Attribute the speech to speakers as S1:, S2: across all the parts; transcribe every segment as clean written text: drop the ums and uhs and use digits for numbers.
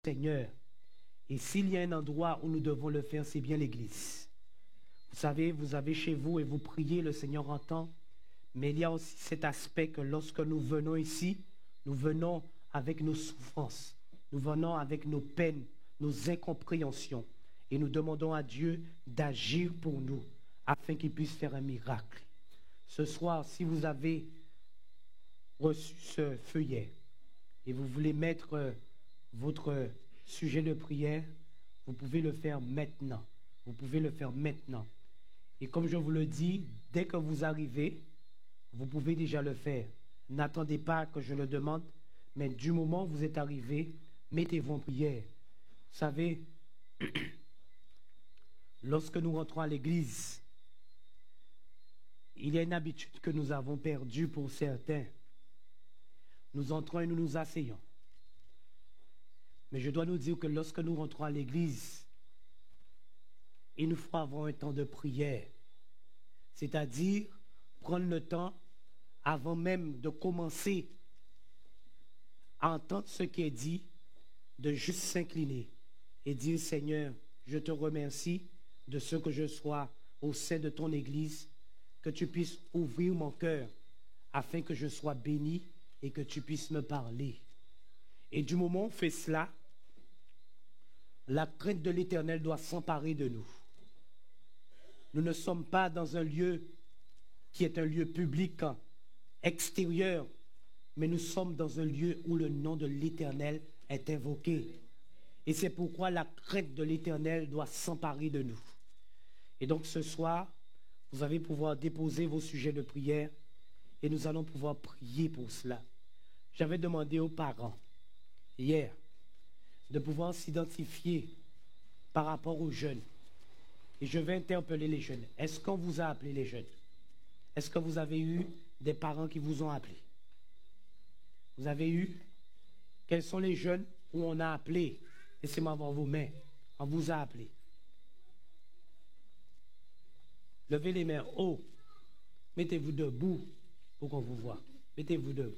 S1: Seigneur. Et s'il y a un endroit où nous devons le faire, c'est bien l'Église. Vous savez, vous avez chez vous et vous priez, le Seigneur entend. Mais il y a aussi cet aspect que lorsque nous venons ici, nous venons avec nos souffrances. Nous venons avec nos peines, nos incompréhensions. Et nous demandons à Dieu d'agir pour nous, afin qu'il puisse faire un miracle. Ce soir, si vous avez reçu ce feuillet et vous voulez mettre votre sujet de prière, vous pouvez le faire maintenant. Vous pouvez le faire maintenant. Et comme je vous le dis, dès que vous arrivez, vous pouvez déjà le faire. N'attendez pas que je le demande, mais du moment où vous êtes arrivé, mettez-vous en prière. Vous savez, lorsque nous rentrons à l'église, il y a une habitude que nous avons perdue pour certains. Nous entrons et nous nous asseyons. Mais je dois nous dire que lorsque nous rentrons à l'église, il nous faut avoir un temps de prière. C'est-à-dire prendre le temps, avant même de commencer à entendre ce qui est dit, de juste s'incliner et dire, Seigneur, je te remercie de ce que je sois au sein de ton Église, que tu puisses ouvrir mon cœur afin que je sois béni et que tu puisses me parler. Et du moment où on fait cela, la crainte de l'Éternel doit s'emparer de nous. Nous ne sommes pas dans un lieu qui est un lieu public, extérieur, mais nous sommes dans un lieu où le nom de l'Éternel est invoqué. Et c'est pourquoi la crainte de l'Éternel doit s'emparer de nous. Et donc ce soir, vous allez pouvoir déposer vos sujets de prière et nous allons pouvoir prier pour cela. J'avais demandé aux parents, hier, de pouvoir s'identifier par rapport aux jeunes. Et je vais interpeller les jeunes. Est-ce qu'on vous a appelé les jeunes? Est-ce que vous avez eu des parents qui vous ont appelé? Vous avez eu? Quels sont les jeunes où on a appelé? Laissez-moi voir vos mains. On vous a appelé. Levez les mains haut. Mettez-vous debout pour qu'on vous voie. Mettez-vous debout.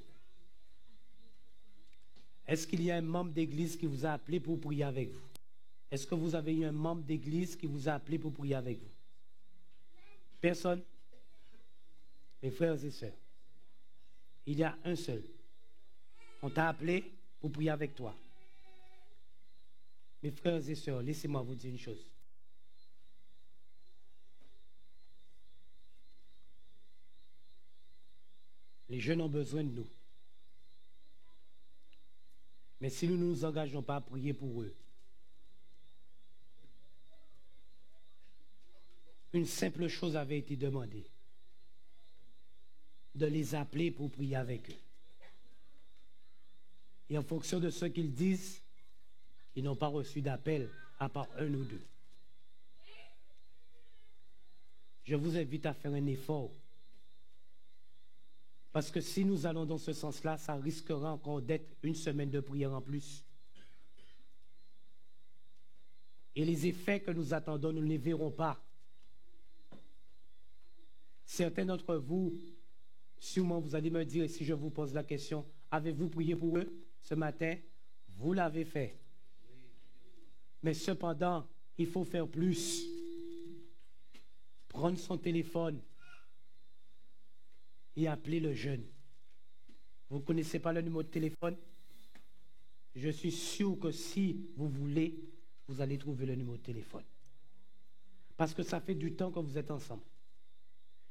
S1: Est-ce qu'il y a un membre d'église qui vous a appelé pour prier avec vous? Est-ce que vous avez eu un membre d'église qui vous a appelé pour prier avec vous? Personne? Mes frères et sœurs, il y a un seul. On t'a appelé pour prier avec toi. Mes frères et sœurs, laissez-moi vous dire une chose. Les jeunes ont besoin de nous. Mais si nous ne nous engageons pas à prier pour eux, une simple chose avait été demandée, de les appeler pour prier avec eux. Et en fonction de ce qu'ils disent, ils n'ont pas reçu d'appel à part un ou deux. Je vous invite à faire un effort. Parce que si nous allons dans ce sens-là, ça risquera encore d'être une semaine de prière en plus. Et les effets que nous attendons, nous ne les verrons pas. Certains d'entre vous, sûrement vous allez me dire, si je vous pose la question, avez-vous prié pour eux ce matin? Vous l'avez fait. Mais cependant, il faut faire plus. Prendre son téléphone et appeler le jeune. Vous ne connaissez pas le numéro de téléphone? Je suis sûr que si vous voulez, vous allez trouver le numéro de téléphone. Parce que ça fait du temps que vous êtes ensemble.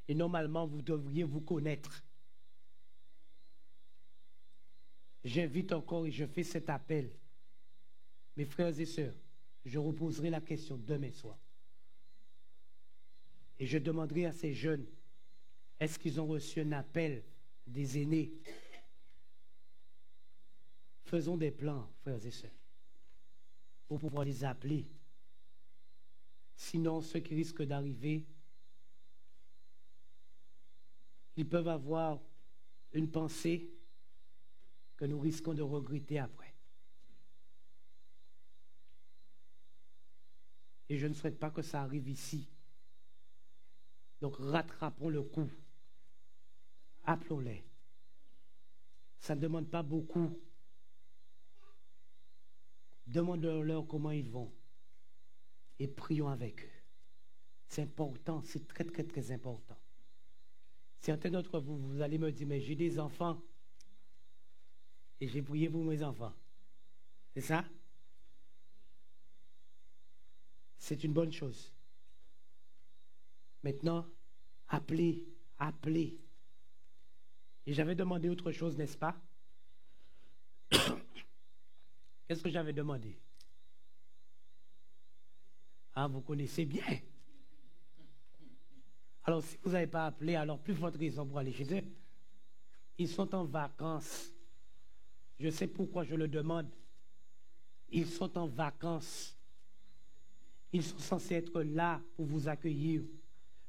S1: Et normalement, vous devriez vous connaître. J'invite encore et je fais cet appel. Mes frères et sœurs, je reposerai la question demain soir. Et je demanderai à ces jeunes, est-ce qu'ils ont reçu un appel des aînés? Faisons des plans, frères et sœurs, pour pouvoir les appeler. Sinon, ce qui risque d'arriver, ils peuvent avoir une pensée que nous risquons de regretter après. Et je ne souhaite pas que ça arrive ici. Donc rattrapons le coup. Appelons-les. Ça ne demande pas beaucoup. Demandons-leur comment ils vont et prions avec eux. C'est important, c'est très, très, très important. Certains d'entre vous, vous allez me dire, mais j'ai des enfants et j'ai prié pour mes enfants. C'est ça? C'est une bonne chose. Maintenant, appelez. Et j'avais demandé autre chose, n'est-ce pas? Qu'est-ce que j'avais demandé? Ah, vous connaissez bien. Alors, si vous n'avez pas appelé, alors plus forte raison pour aller chez eux. Ils sont en vacances. Je sais pourquoi je le demande. Ils sont en vacances. Ils sont censés être là pour vous accueillir.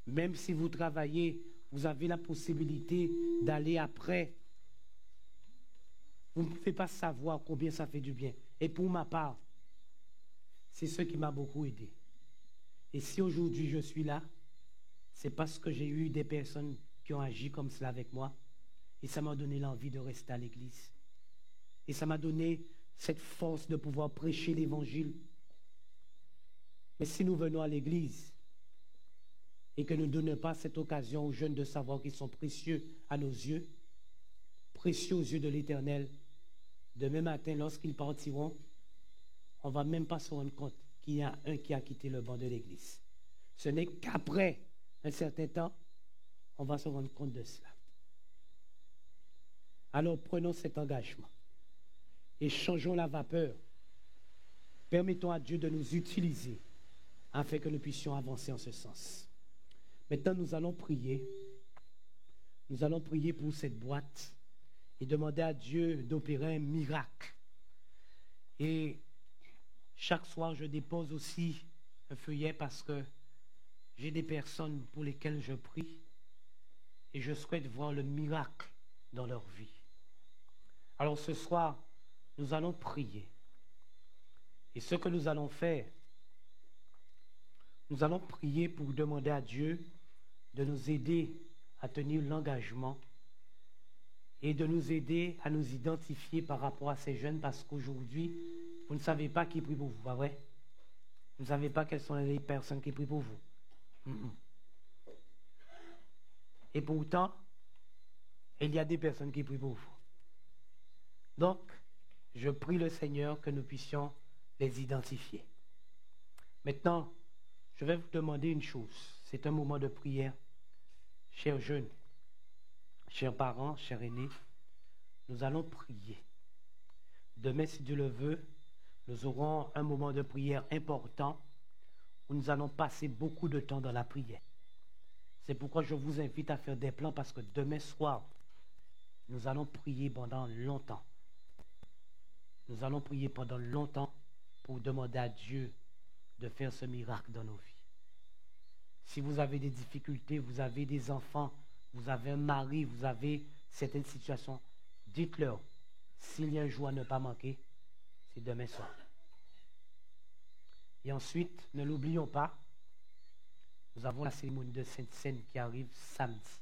S1: Même si vous travaillez, vous avez la possibilité d'aller après. Vous ne pouvez pas savoir combien ça fait du bien. Et pour ma part, c'est ce qui m'a beaucoup aidé. Et si aujourd'hui je suis là, c'est parce que j'ai eu des personnes qui ont agi comme cela avec moi. Et ça m'a donné l'envie de rester à l'église. Et ça m'a donné cette force de pouvoir prêcher l'évangile. Mais si nous venons à l'église et que nous ne donnons pas cette occasion aux jeunes de savoir qu'ils sont précieux à nos yeux, précieux aux yeux de l'Éternel, demain matin, lorsqu'ils partiront, on ne va même pas se rendre compte qu'il y a un qui a quitté le banc de l'église. Ce n'est qu'après un certain temps, on va se rendre compte de cela. Alors prenons cet engagement et changeons la vapeur. Permettons à Dieu de nous utiliser afin que nous puissions avancer en ce sens. Maintenant, nous allons prier. Nous allons prier pour cette boîte et demander à Dieu d'opérer un miracle. Et chaque soir, je dépose aussi un feuillet parce que j'ai des personnes pour lesquelles je prie et je souhaite voir le miracle dans leur vie. Alors ce soir, nous allons prier. Et ce que nous allons faire, nous allons prier pour demander à Dieu de nous aider à tenir l'engagement et de nous aider à nous identifier par rapport à ces jeunes parce qu'aujourd'hui, vous ne savez pas qui prie pour vous, pas vrai? Vous ne savez pas quelles sont les personnes qui prient pour vous. Et pourtant, il y a des personnes qui prient pour vous. Donc, je prie le Seigneur que nous puissions les identifier. Maintenant, je vais vous demander une chose. C'est un moment de prière. Chers jeunes, chers parents, chers aînés, nous allons prier. Demain, si Dieu le veut, nous aurons un moment de prière important où nous allons passer beaucoup de temps dans la prière. C'est pourquoi je vous invite à faire des plans parce que demain soir, nous allons prier pendant longtemps. Nous allons prier pendant longtemps pour demander à Dieu de faire ce miracle dans nos vies. Si vous avez des difficultés, vous avez des enfants, vous avez un mari, vous avez certaines situations, dites-leur, s'il y a un jour à ne pas manquer, c'est demain soir. Et ensuite, ne l'oublions pas, nous avons la cérémonie de Sainte-Seine qui arrive samedi.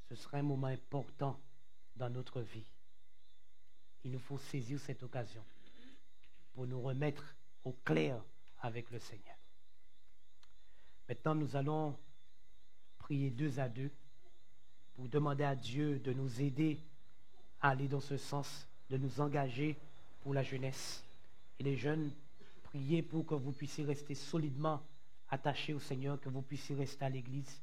S1: Ce sera un moment important dans notre vie. Il nous faut saisir cette occasion pour nous remettre au clair avec le Seigneur. Maintenant, nous allons prier 2 à 2 pour demander à Dieu de nous aider à aller dans ce sens, de nous engager pour la jeunesse. Et les jeunes, priez pour que vous puissiez rester solidement attachés au Seigneur, que vous puissiez rester à l'église.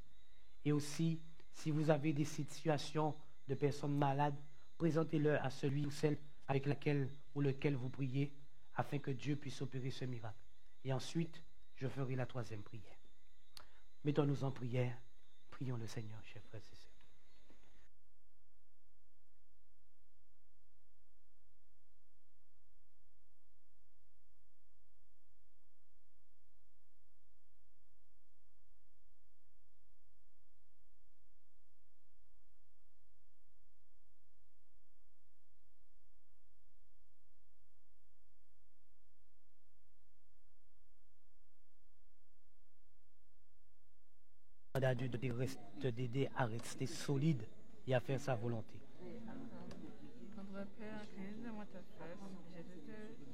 S1: Et aussi, si vous avez des situations de personnes malades, présentez-le à celui ou celle avec laquelle ou lequel vous priez, afin que Dieu puisse opérer ce miracle. Et ensuite, je ferai la 3e prière. Mettons-nous en prière. Prions le Seigneur, chers frères et sœurs. Demande à Dieu de t'aider à rester solide et à faire sa volonté.
S2: Notre Père qui es dans ta face, je te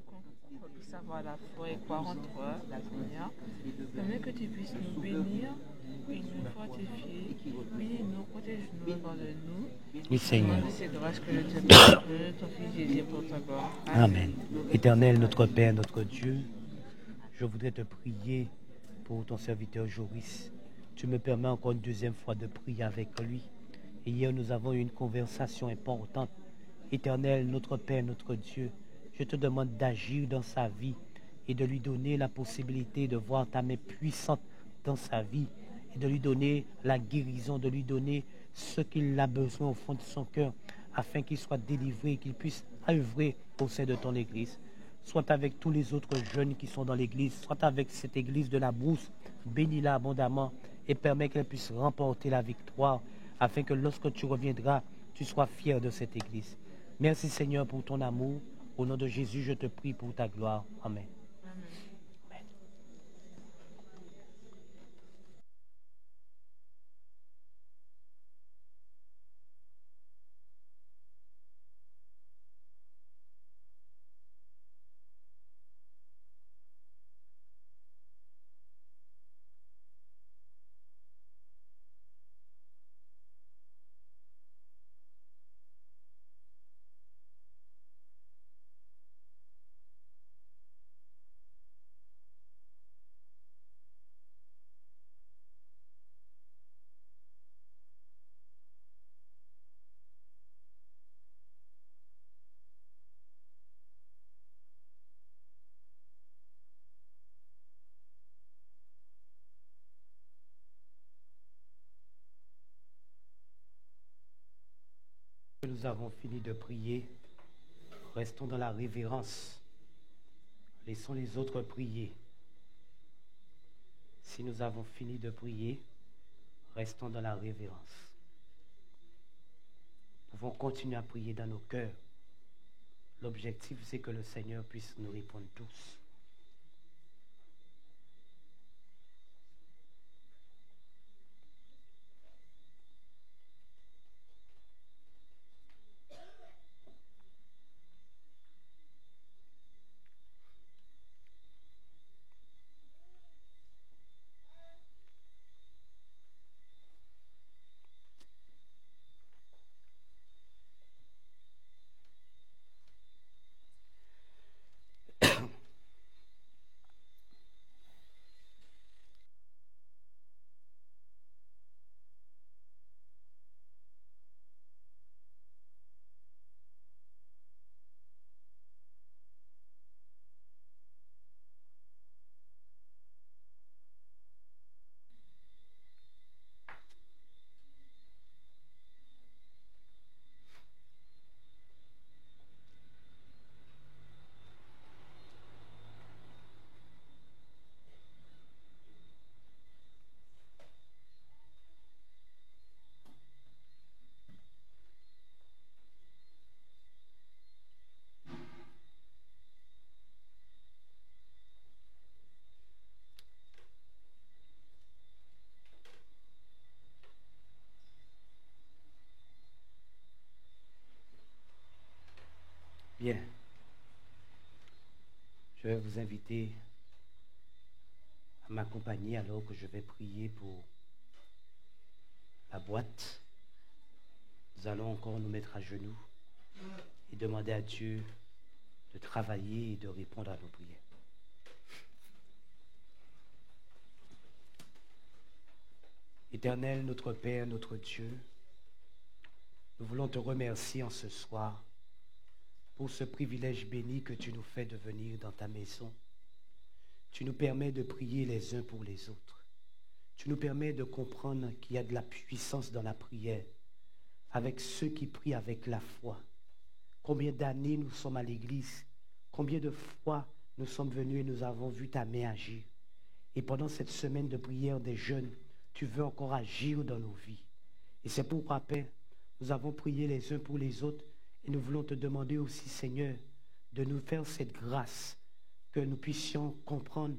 S2: qu'on puisse avoir la foi et croire en toi, Seigneur. Permets que tu puisses nous bénir et nous fortifier. Bénis-nous, protège-nous, pardonne-nous.
S1: Oui, Seigneur.
S2: Demande ces grâces que je te demande, ton Fils Jésus pour ta gloire.
S1: Amen. Éternel, notre Père, notre Dieu, je voudrais te prier pour ton serviteur Joris. Tu me permets encore une deuxième fois de prier avec lui. Et hier, nous avons eu une conversation importante. Éternel, notre Père, notre Dieu, je te demande d'agir dans sa vie et de lui donner la possibilité de voir ta main puissante dans sa vie et de lui donner la guérison, de lui donner ce qu'il a besoin au fond de son cœur afin qu'il soit délivré, qu'il puisse œuvrer au sein de ton Église. Soit avec tous les autres jeunes qui sont dans l'Église, soit avec cette Église de la Brousse, bénis-la abondamment et permets qu'elle puisse remporter la victoire afin que lorsque tu reviendras, tu sois fier de cette Église. Merci Seigneur pour ton amour. Au nom de Jésus, je te prie pour ta gloire. Amen. Amen. Nous avons fini de prier. Restons dans la révérence. Laissons les autres prier. Si nous avons fini de prier, restons dans la révérence. Nous pouvons continuer à prier dans nos cœurs. L'objectif, c'est que le Seigneur puisse nous répondre tous. Bien. Je vais vous inviter à m'accompagner alors que je vais prier pour la boîte. Nous allons encore nous mettre à genoux et demander à Dieu de travailler et de répondre à nos prières. Éternel, notre Père, notre Dieu, nous voulons te remercier en ce soir pour ce privilège béni que tu nous fais de venir dans ta maison. Tu nous permets de prier les uns pour les autres. Tu nous permets de comprendre qu'il y a de la puissance dans la prière avec ceux qui prient avec la foi. Combien d'années nous sommes à l'église, combien de fois nous sommes venus et nous avons vu ta main agir. Et pendant cette semaine de prière des jeunes, tu veux encore agir dans nos vies. Et c'est pourquoi, Père, nous avons prié les uns pour les autres. Et nous voulons te demander aussi, Seigneur, de nous faire cette grâce, que nous puissions comprendre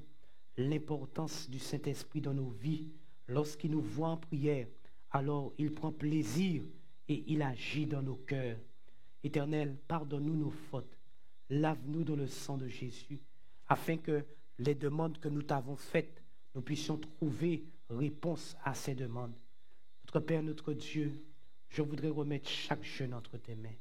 S1: l'importance du Saint-Esprit dans nos vies. Lorsqu'il nous voit en prière, alors il prend plaisir et il agit dans nos cœurs. Éternel, pardonne-nous nos fautes. Lave-nous dans le sang de Jésus, afin que les demandes que nous t'avons faites, nous puissions trouver réponse à ces demandes. Notre Père, notre Dieu, je voudrais remettre chaque jeune entre tes mains,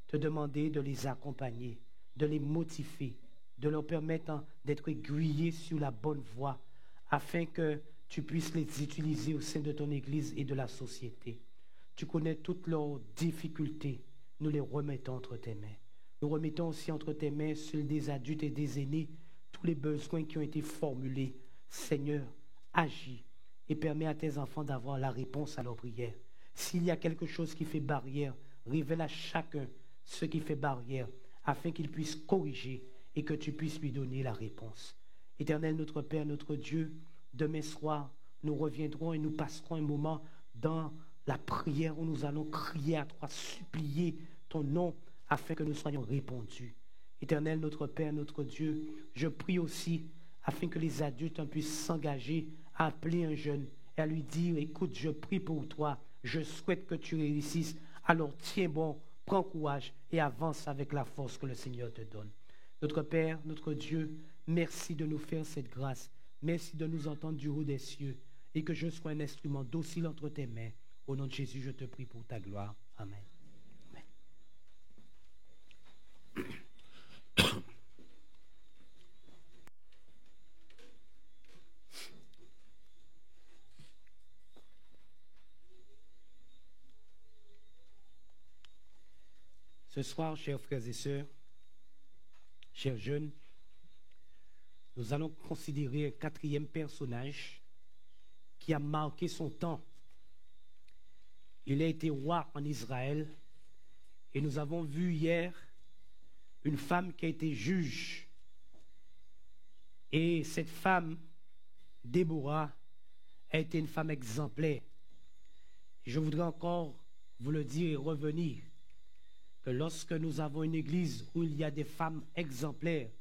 S1: te demander de les accompagner, de les motiver, de leur permettre d'être aiguillés sur la bonne voie, afin que tu puisses les utiliser au sein de ton Église et de la société. Tu connais toutes leurs difficultés, nous les remettons entre tes mains. Nous remettons aussi entre tes mains, ceux des adultes et des aînés, tous les besoins qui ont été formulés. Seigneur, agis et permets à tes enfants d'avoir la réponse à leurs prières. S'il y a quelque chose qui fait barrière, révèle à chacun ce qui fait barrière, afin qu'il puisse corriger et que tu puisses lui donner la réponse. Éternel, notre Père, notre Dieu, demain soir, nous reviendrons et nous passerons un moment dans la prière où nous allons crier à toi, supplier ton nom, afin que nous soyons répondus. Éternel, notre Père, notre Dieu, je prie aussi afin que les adultes puissent s'engager à appeler un jeune et à lui dire, écoute, je prie pour toi, je souhaite que tu réussisses, alors tiens bon, prends courage et avance avec la force que le Seigneur te donne. Notre Père, notre Dieu, merci de nous faire cette grâce, merci de nous entendre du haut des cieux et que je sois un instrument docile entre tes mains. Au nom de Jésus, je te prie pour ta gloire. Amen. Ce soir, chers frères et sœurs, chers jeunes, nous allons considérer un quatrième personnage qui a marqué son temps. Il a été roi en Israël et nous avons vu hier une femme qui a été juge. Et cette femme, Déborah, a été une femme exemplaire. Je voudrais encore vous le dire et revenir que lorsque nous avons une église où il y a des femmes exemplaires,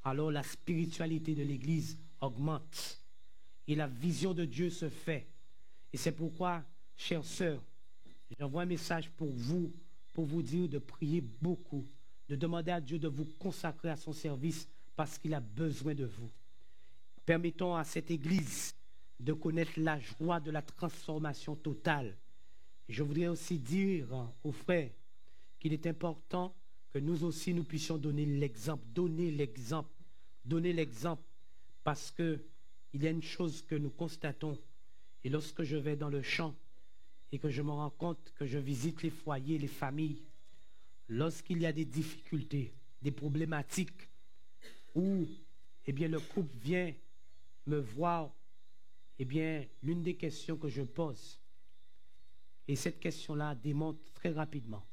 S1: alors la spiritualité de l'église augmente et la vision de Dieu se fait. Et c'est pourquoi, chères sœurs, j'envoie un message pour vous dire de prier beaucoup, de demander à Dieu de vous consacrer à son service parce qu'il a besoin de vous. Permettons à cette église de connaître la joie de la transformation totale. Et je voudrais aussi dire aux frères qu'il est important que nous aussi nous puissions donner l'exemple, parce que il y a une chose que nous constatons, et lorsque je vais dans le champ et que je me rends compte que je visite les foyers, les familles, lorsqu'il y a des difficultés, des problématiques, où le couple vient me voir, l'une des questions que je pose, et cette question-là démontre très rapidement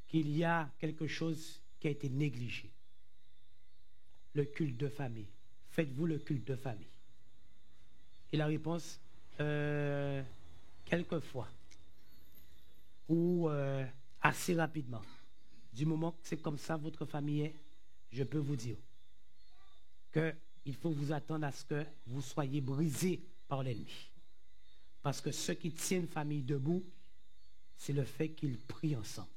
S1: qu'il y a quelque chose qui a été négligé. Le culte de famille. Faites-vous le culte de famille? Et la réponse, quelquefois, ou assez rapidement. Du moment que c'est comme ça votre famille est, je peux vous dire qu'il faut vous attendre à ce que vous soyez brisés par l'ennemi. Parce que ce qui tient une famille debout, c'est le fait qu'ils prient ensemble.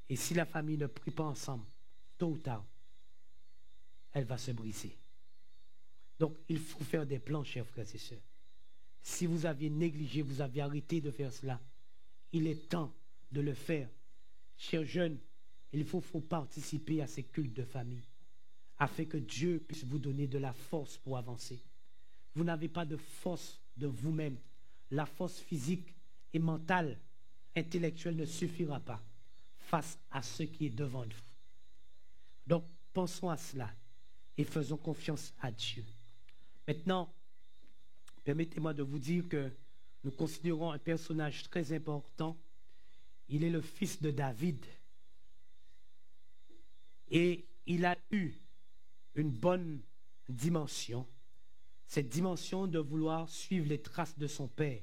S1: Et si la famille ne prie pas ensemble, tôt ou tard, elle va se briser. Donc, il faut faire des plans, chers frères et sœurs. Si vous aviez négligé, vous aviez arrêté de faire cela, il est temps de le faire. Chers jeunes, il faut participer à ces cultes de famille, afin que Dieu puisse vous donner de la force pour avancer. Vous n'avez pas de force de vous-même. La force physique et mentale, intellectuelle ne suffira pas face à ce qui est devant nous. Donc, pensons à cela et faisons confiance à Dieu. Maintenant, permettez-moi de vous dire que nous considérons un personnage très important. Il est le fils de David. Et il a eu une bonne dimension, cette dimension de vouloir suivre les traces de son père.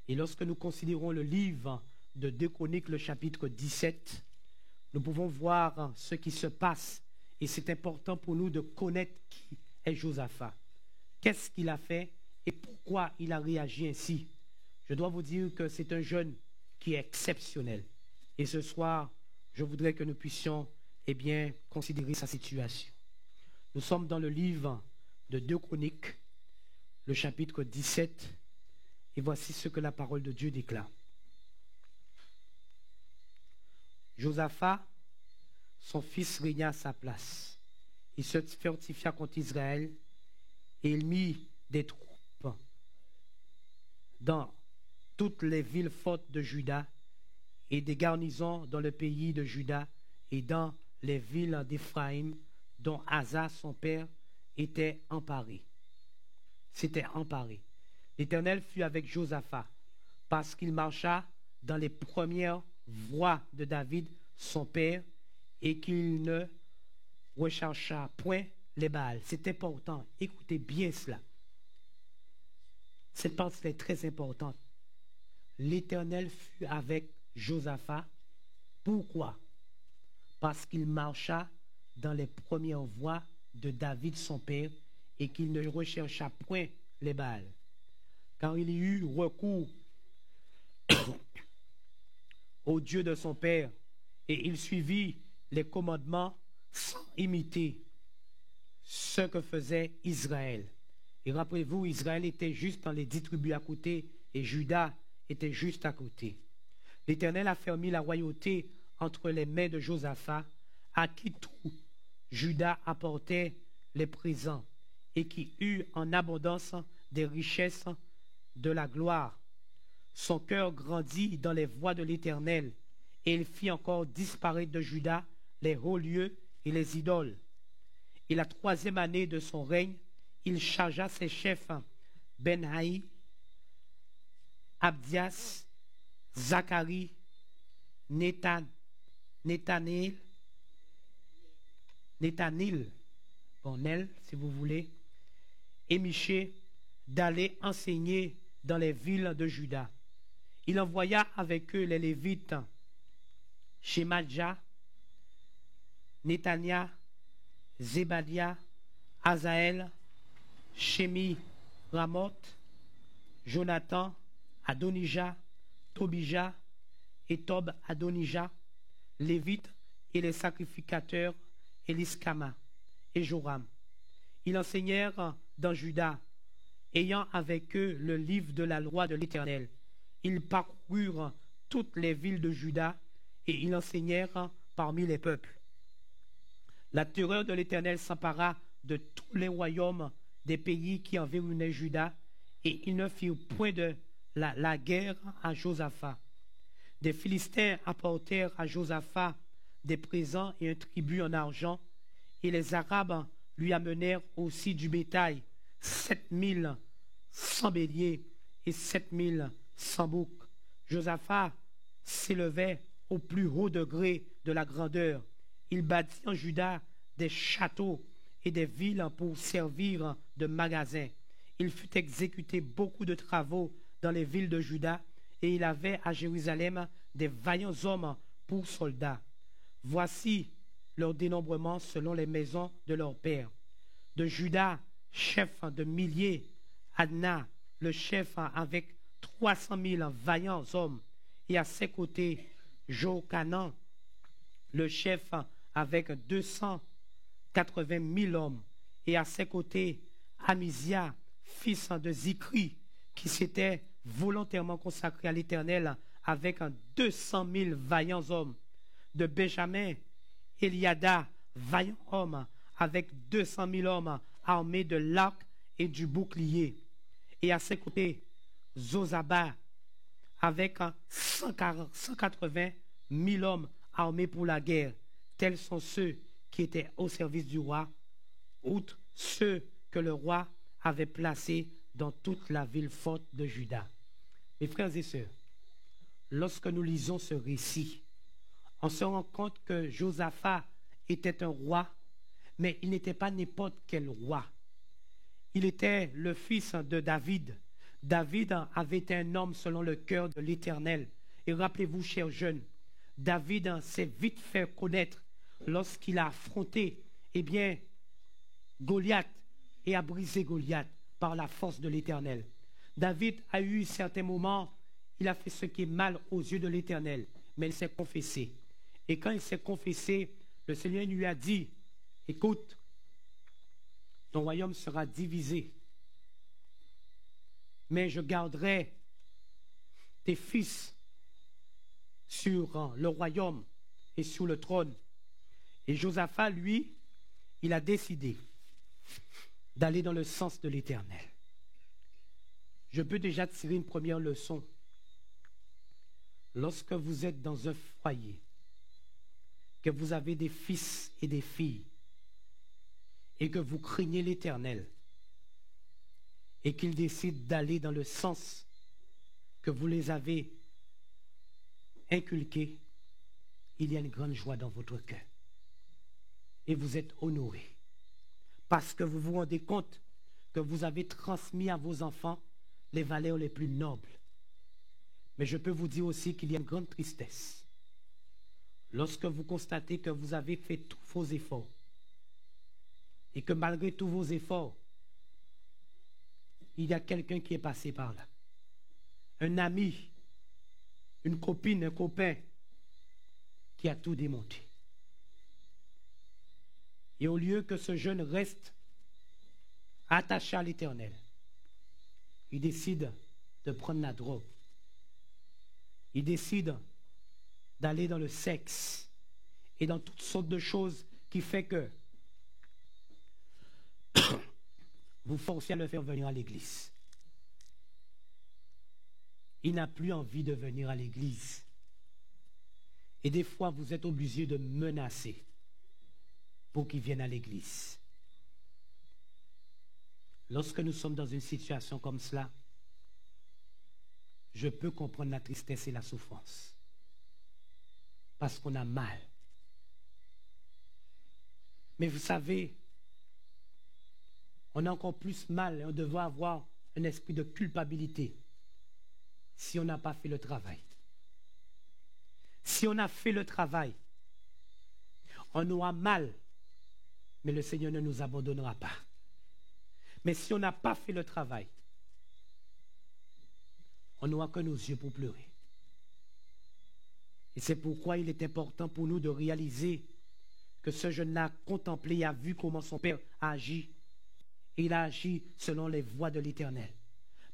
S1: Et lorsque nous considérons le livre de 2 Chroniques, le chapitre 17, nous pouvons voir ce qui se passe. Et c'est important pour nous de connaître qui est Josaphat. Qu'est-ce qu'il a fait et pourquoi il a réagi ainsi? Je dois vous dire que c'est un jeune qui est exceptionnel. Et ce soir, je voudrais que nous puissions, considérer sa situation. Nous sommes dans le livre de 2 Chroniques, le chapitre 17, et voici ce que la parole de Dieu déclare. Josaphat, son fils, régna à sa place. Il se fortifia contre Israël et il mit des troupes dans toutes les villes fortes de Juda et des garnisons dans le pays de Juda et dans les villes d'Éphraïm dont Asa, son père, était emparé. S'était emparé. L'Éternel fut avec Josaphat parce qu'il marcha dans les premières voies de David, son père, et qu'il ne rechercha point les Baals. C'est important. Écoutez bien cela. Cette partie est très importante. L'Éternel fut avec Josaphat. Pourquoi? Parce qu'il marcha dans les premières voies de David, son père, et qu'il ne rechercha point les Baals. Car il y eut recours au Dieu de son père, et il suivit les commandements sans imiter ce que faisait Israël. Et rappelez-vous, Israël était juste dans les 10 tribus à côté, et Juda était juste à côté. L'Éternel a fermé la royauté entre les mains de Josaphat, à qui tout Juda apportait les présents, et qui eut en abondance des richesses de la gloire. Son cœur grandit dans les voies de l'Éternel, et il fit encore disparaître de Juda les hauts lieux et les idoles. Et la 3e année de son règne, il chargea ses chefs Ben-Haï, Abdias, Zacharie, Nethanil, Bornel, si vous voulez, et Miché, d'aller enseigner dans les villes de Juda. Il envoya avec eux les Lévites, Shemadja, Netania, Zebadia, Azaël, Shemi, Ramoth, Jonathan, Adonijah, Tobijah et Tob Adonijah, Lévites et les sacrificateurs Eliskama et Joram. Ils enseignèrent dans Juda, ayant avec eux le livre de la loi de l'Éternel. Ils parcoururent toutes les villes de Juda et ils enseignèrent parmi les peuples. La terreur de l'Éternel s'empara de tous les royaumes des pays qui environnaient Juda et ils ne firent point de la guerre à Josaphat. Des Philistins apportèrent à Josaphat des présents et un tribut en argent, et les Arabes lui amenèrent aussi du bétail, 7100 béliers et 7100 boucs. Josaphat s'élevait au plus haut degré de la grandeur. Il bâtit en Juda des châteaux et des villes pour servir de magasins. Il fut exécuté beaucoup de travaux dans les villes de Juda, et il avait à Jérusalem des vaillants hommes pour soldats. Voici leur dénombrement selon les maisons de leurs pères. De Juda, chef de milliers, Adna, le chef avec 300 000 vaillants hommes, et à ses côtés, Jochanan, le chef avec 280 000 hommes, et à ses côtés, Amisia, fils de Zikri, qui s'était volontairement consacré à l'Éternel avec 200 000 vaillants hommes. De Benjamin, Eliada, vaillant homme, avec 200 000 hommes armés de l'arc et du bouclier. Et à ses côtés, Zozaba, avec 180 000 hommes armés pour la guerre. Tels sont ceux qui étaient au service du roi, outre ceux que le roi avait placés dans toute la ville forte de Juda. Mes frères et sœurs, lorsque nous lisons ce récit, on se rend compte que Josaphat était un roi, mais il n'était pas n'importe quel roi. Il était le fils de David. David avait été un homme selon le cœur de l'Éternel. Et rappelez-vous, chers jeunes, David s'est vite fait connaître lorsqu'il a affronté, Goliath, et a brisé Goliath par la force de l'Éternel. David a eu certains moments, il a fait ce qui est mal aux yeux de l'Éternel, mais il s'est confessé. Et quand il s'est confessé, le Seigneur lui a dit, écoute, ton royaume sera divisé, mais je garderai tes fils sur le royaume et sur le trône. Et Josaphat, lui, il a décidé d'aller dans le sens de l'Éternel. Je peux déjà tirer une première leçon. Lorsque vous êtes dans un foyer, que vous avez des fils et des filles, et que vous craignez l'Éternel, et qu'ils décident d'aller dans le sens que vous les avez inculqué, il y a une grande joie dans votre cœur. Et vous êtes honoré. Parce que vous vous rendez compte que vous avez transmis à vos enfants les valeurs les plus nobles. Mais je peux vous dire aussi qu'il y a une grande tristesse. Lorsque vous constatez que vous avez fait tous vos efforts, et que malgré tous vos efforts, il y a quelqu'un qui est passé par là. Un ami, une copine, un copain qui a tout démonté. Et au lieu que ce jeune reste attaché à l'Éternel, il décide de prendre la drogue. Il décide d'aller dans le sexe et dans toutes sortes de choses qui fait que vous forcez à le faire venir à l'église. Il n'a plus envie de venir à l'église. Et des fois, vous êtes obligé de menacer pour qu'il vienne à l'église. Lorsque nous sommes dans une situation comme cela, je peux comprendre la tristesse et la souffrance. Parce qu'on a mal. Mais vous savez, on a encore plus mal et on devrait avoir un esprit de culpabilité si on n'a pas fait le travail. Si on a fait le travail, on aura mal, mais le Seigneur ne nous abandonnera pas. Mais si on n'a pas fait le travail, on n'aura que nos yeux pour pleurer. Et c'est pourquoi il est important pour nous de réaliser que ce jeune-là a contemplé et a vu comment son père a agi. Et il a agi selon les voies de l'Éternel.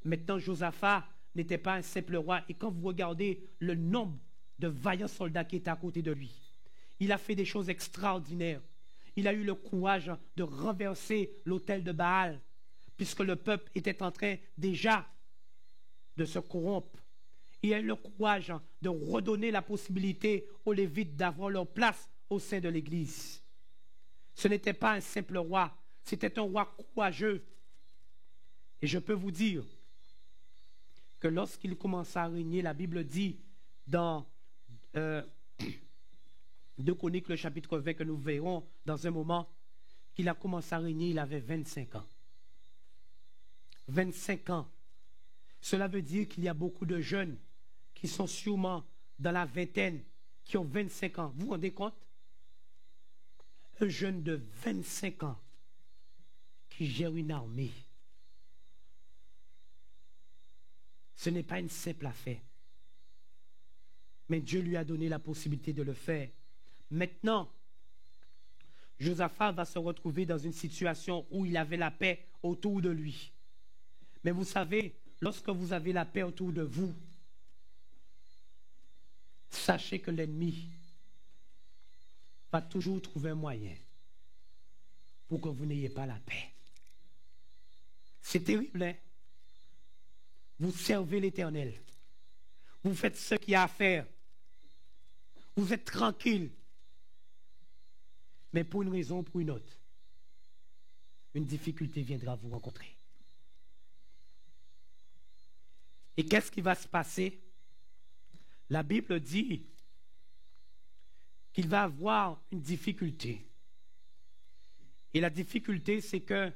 S1: Maintenant, Josaphat n'était pas un simple roi. Et quand vous regardez le nombre de vaillants soldats qui étaient à côté de lui, il a fait des choses extraordinaires. Il a eu le courage de renverser l'autel de Baal, puisque le peuple était en train déjà de se corrompre. Il a eu le courage de redonner la possibilité aux Lévites d'avoir leur place au sein de l'Église. Ce n'était pas un simple roi, c'était un roi courageux. Et je peux vous dire que lorsqu'il commença à régner, la Bible dit dans 2 Chroniques, le chapitre 20, que nous verrons dans un moment, qu'il a commencé à régner, il avait 25 ans. 25 ans. Cela veut dire qu'il y a beaucoup de jeunes qui sont sûrement dans la vingtaine, qui ont 25 ans. Vous vous rendez compte? Un jeune de 25 ans qui gère une armée. Ce n'est pas une simple affaire. Mais Dieu lui a donné la possibilité de le faire. Maintenant, Josaphat va se retrouver dans une situation où il avait la paix autour de lui. Mais vous savez, lorsque vous avez la paix autour de vous, sachez que l'ennemi va toujours trouver un moyen pour que vous n'ayez pas la paix. C'est terrible, hein? Vous servez l'Éternel. Vous faites ce qu'il y a à faire. Vous êtes tranquille. Mais pour une raison ou pour une autre, une difficulté viendra vous rencontrer. Et qu'est-ce qui va se passer? La Bible dit qu'il va avoir une difficulté. Et la difficulté, c'est que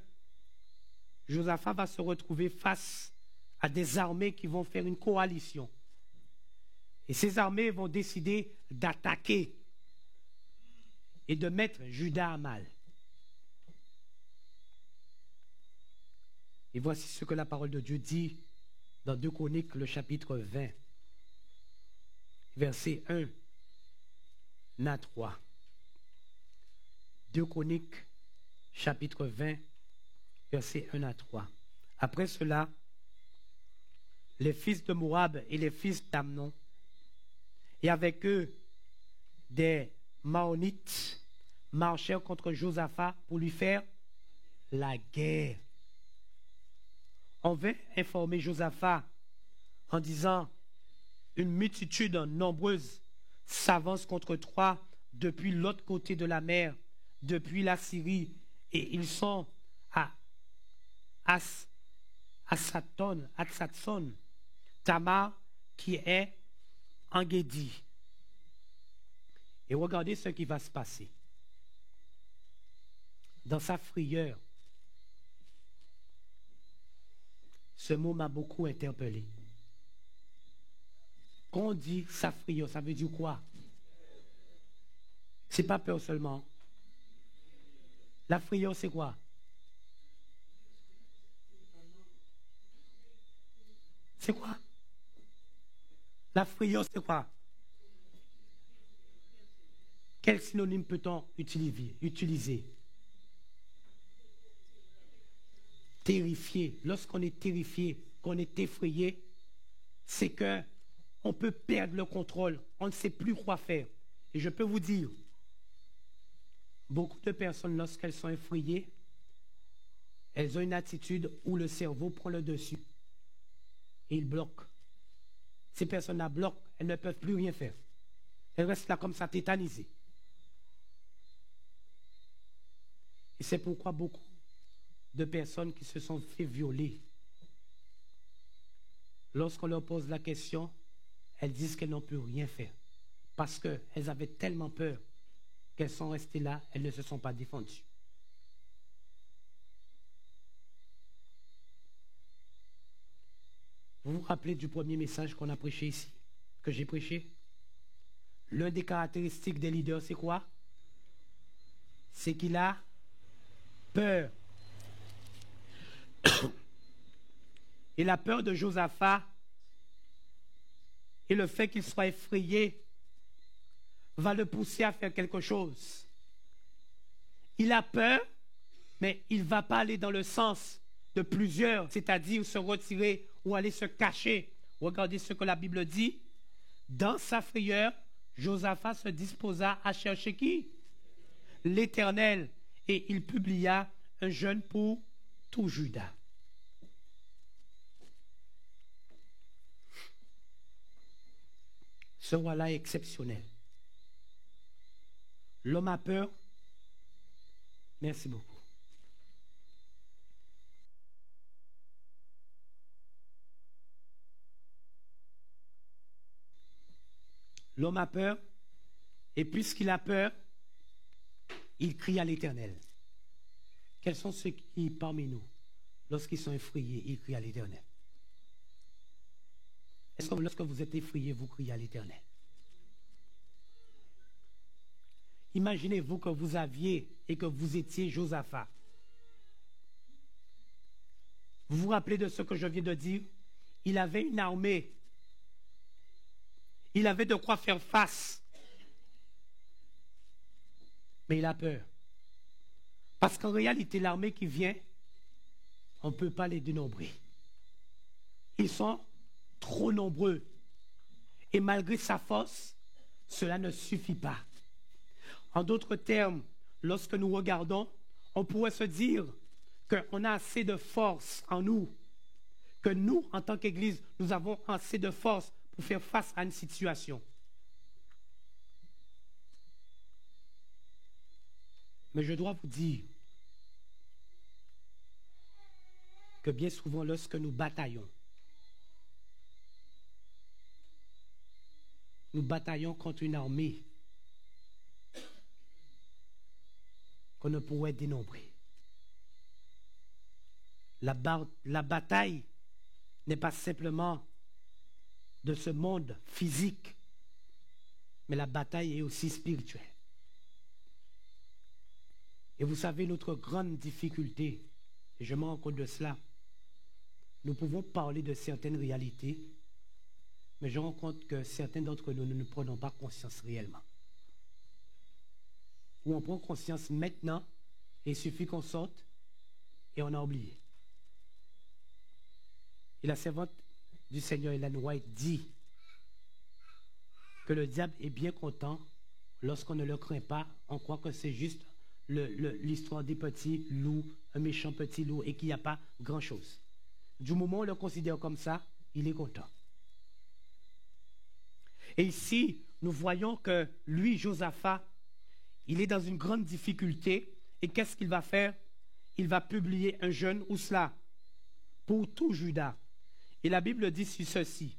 S1: Josaphat va se retrouver face à des armées qui vont faire une coalition. Et ces armées vont décider d'attaquer et de mettre Juda à mal. Et voici ce que la parole de Dieu dit dans 2 Chroniques, le chapitre 20, verset 1 à 3. 2 Chroniques, chapitre 20, versets 1 à 3. Après cela, les fils de Moab et les fils d'Amnon, et avec eux des Maonites, marchèrent contre Josaphat pour lui faire la guerre. On vint informer Josaphat en disant: une multitude nombreuse s'avance contre toi depuis l'autre côté de la mer, depuis la Syrie, et ils sont à Hatsatson, Tamar, qui est en Guédi. Et regardez ce qui va se passer. Dans sa frayeur, ce mot m'a beaucoup interpellé. Quand on dit sa frayeur, ça veut dire quoi? C'est pas peur seulement. La frayeur, c'est quoi? C'est quoi? La frayeur, c'est quoi? Quel synonyme peut-on utiliser? Terrifié. Lorsqu'on est terrifié, qu'on est effrayé, c'est que on peut perdre le contrôle. On ne sait plus quoi faire. Et je peux vous dire, beaucoup de personnes, lorsqu'elles sont effrayées, elles ont une attitude où le cerveau prend le dessus. Et il bloque. Ces personnes-là bloquent, elles ne peuvent plus rien faire. Elles restent là comme ça, tétanisées. Et c'est pourquoi beaucoup de personnes qui se sont fait violer, lorsqu'on leur pose la question, elles disent qu'elles n'ont plus rien faire. Parce qu'elles avaient tellement peur qu'elles sont restées là, elles ne se sont pas défendues. Vous vous rappelez du premier message qu'on a prêché ici, que j'ai prêché? L'une des caractéristiques des leaders, c'est quoi? C'est qu'il a peur. Et la peur de Josaphat et le fait qu'il soit effrayé va le pousser à faire quelque chose. Il a peur, mais il ne va pas aller dans le sens de plusieurs, c'est-à-dire se retirer ou aller se cacher. Regardez ce que la Bible dit. Dans sa frayeur, Josaphat se disposa à chercher qui? L'Éternel. Et il publia un jeûne pour tout Juda. Ce roi-là est exceptionnel. L'homme a peur. Merci beaucoup. L'homme a peur, et puisqu'il a peur, il crie à l'Éternel. Quels sont ceux qui, parmi nous, lorsqu'ils sont effrayés, ils crient à l'Éternel? Est-ce que lorsque vous êtes effrayé, vous criez à l'Éternel? Imaginez-vous que vous aviez et que vous étiez Josaphat. Vous vous rappelez de ce que je viens de dire? Il avait une armée. Il avait de quoi faire face. Mais il a peur. Parce qu'en réalité, l'armée qui vient, on ne peut pas les dénombrer. Ils sont trop nombreux. Et malgré sa force, cela ne suffit pas. En d'autres termes, lorsque nous regardons, on pourrait se dire qu'on a assez de force en nous, que nous, en tant qu'Église, nous avons assez de force pour faire face à une situation. Mais je dois vous dire que bien souvent, lorsque nous bataillons contre une armée qu'on ne pourrait dénombrer. La bataille n'est pas simplement de ce monde physique, mais la bataille est aussi spirituelle. Et vous savez, notre grande difficulté, et je me rends compte de cela, nous pouvons parler de certaines réalités, mais je rends compte que certains d'entre nous ne prenons pas conscience réellement. où on prend conscience maintenant et il suffit qu'on sorte et on a oublié. Et la servante du Seigneur Ellen White dit que le diable est bien content lorsqu'on ne le craint pas. On croit que c'est juste l'histoire des petits loups, un méchant petit loup et qu'il n'y a pas grand-chose. Du moment où on le considère comme ça, il est content. Et ici, nous voyons que lui, Josaphat, il est dans une grande difficulté. Et qu'est-ce qu'il va faire? Il va publier un jeûne, ou cela? Pour tout Juda. Et la Bible dit ceci.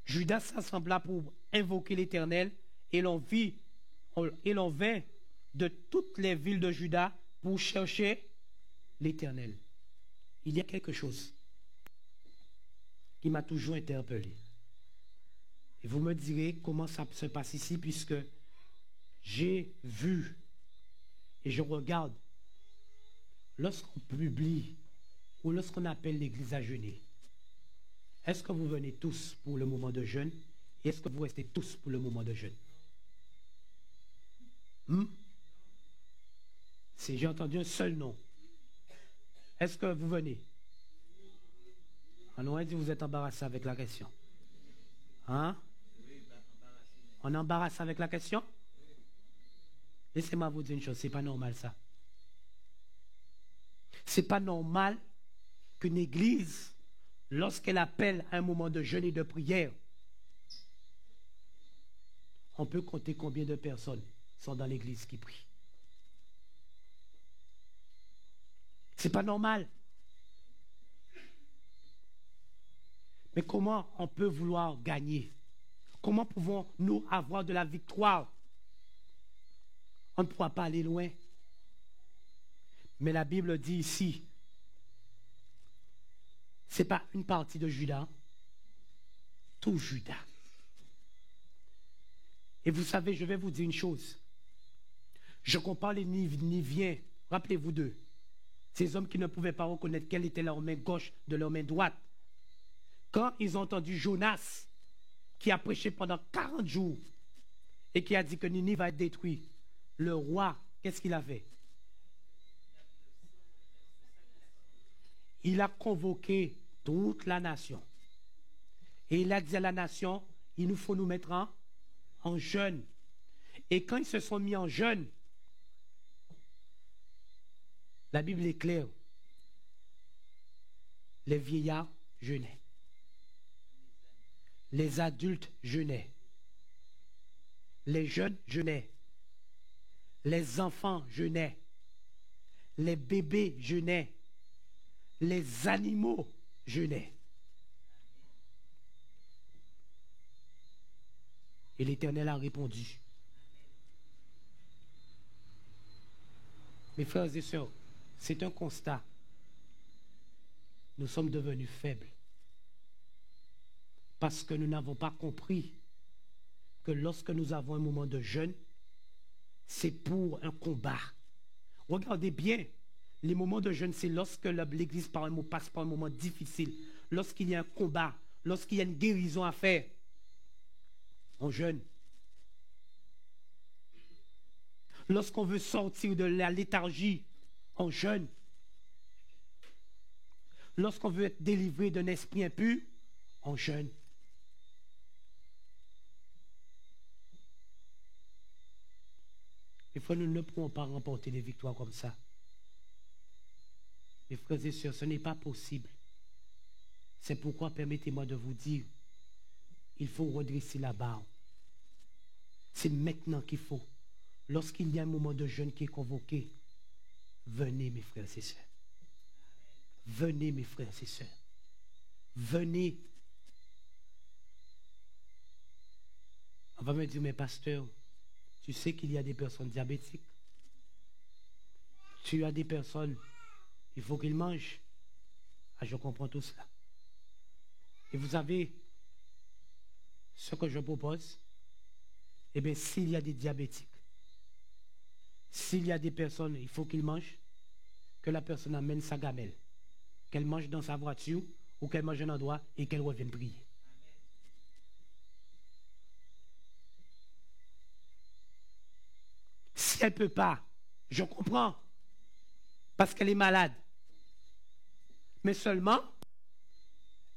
S1: Judas s'assembla pour invoquer l'Éternel et l'on vint de toutes les villes de Juda pour chercher l'Éternel. Il y a quelque chose qui m'a toujours interpellé. Et vous me direz comment ça se passe ici, puisque j'ai vu et je regarde lorsqu'on publie ou lorsqu'on appelle l'église à jeûner. Est-ce que vous venez tous pour le moment de jeûne et est-ce que vous restez tous pour le moment de jeûne? Si j'ai entendu un seul nom, est-ce que vous venez? On aurait dit que vous êtes embarrassé avec la question. Hein? On est embarrassé avec la question? Laissez-moi vous dire une chose, c'est pas normal ça. C'est pas normal qu'une église, lorsqu'elle appelle à un moment de jeûne et de prière, on peut compter combien de personnes sont dans l'église qui prient. C'est pas normal. Mais comment on peut vouloir gagner? Comment pouvons-nous avoir de la victoire? On ne pourra pas aller loin. Mais la Bible dit ici, ce n'est pas une partie de Juda, tout Juda. Et vous savez, je vais vous dire une chose. Je compare les Niviens, rappelez-vous d'eux, ces hommes qui ne pouvaient pas reconnaître quelle était leur main gauche de leur main droite. Quand ils ont entendu Jonas, qui a prêché pendant 40 jours, et qui a dit que Ninive va être détruit, le roi, qu'est-ce qu'il a fait? Il a convoqué toute la nation. Et il a dit à la nation, il nous faut nous mettre en jeûne. Et quand ils se sont mis en jeûne, la Bible est claire. Les vieillards jeûnaient. Les adultes jeûnaient. Les jeunes jeûnaient. Les enfants jeûnaient. Les bébés jeûnaient. Les animaux jeûnaient. Et l'Éternel a répondu. Mes frères et sœurs, c'est un constat. Nous sommes devenus faibles. Parce que nous n'avons pas compris que lorsque nous avons un moment de jeûne, c'est pour un combat. Regardez bien, les moments de jeûne, c'est lorsque l'Église passe par un moment difficile, lorsqu'il y a un combat, lorsqu'il y a une guérison à faire. On jeûne. Lorsqu'on veut sortir de la léthargie, on jeûne. Lorsqu'on veut être délivré d'un esprit impur, on jeûne. Des fois, nous ne pourrons pas remporter des victoires comme ça. Mes frères et sœurs, ce n'est pas possible. C'est pourquoi, permettez-moi de vous dire, il faut redresser la barre. C'est maintenant qu'il faut. Lorsqu'il y a un moment de jeûne qui est convoqué, venez, mes frères et sœurs. Venez, mes frères et sœurs. Venez. On va me dire, mais pasteur, tu sais qu'il y a des personnes diabétiques. Tu as des personnes, il faut qu'ils mangent. Ah, je comprends tout cela. Et vous savez, ce que je propose, eh bien, s'il y a des diabétiques, s'il y a des personnes, il faut qu'ils mangent, que la personne amène sa gamelle, qu'elle mange dans sa voiture ou qu'elle mange à un endroit et qu'elle revienne prier. Si elle ne peut pas, Je comprends. Parce qu'elle est malade. Mais seulement,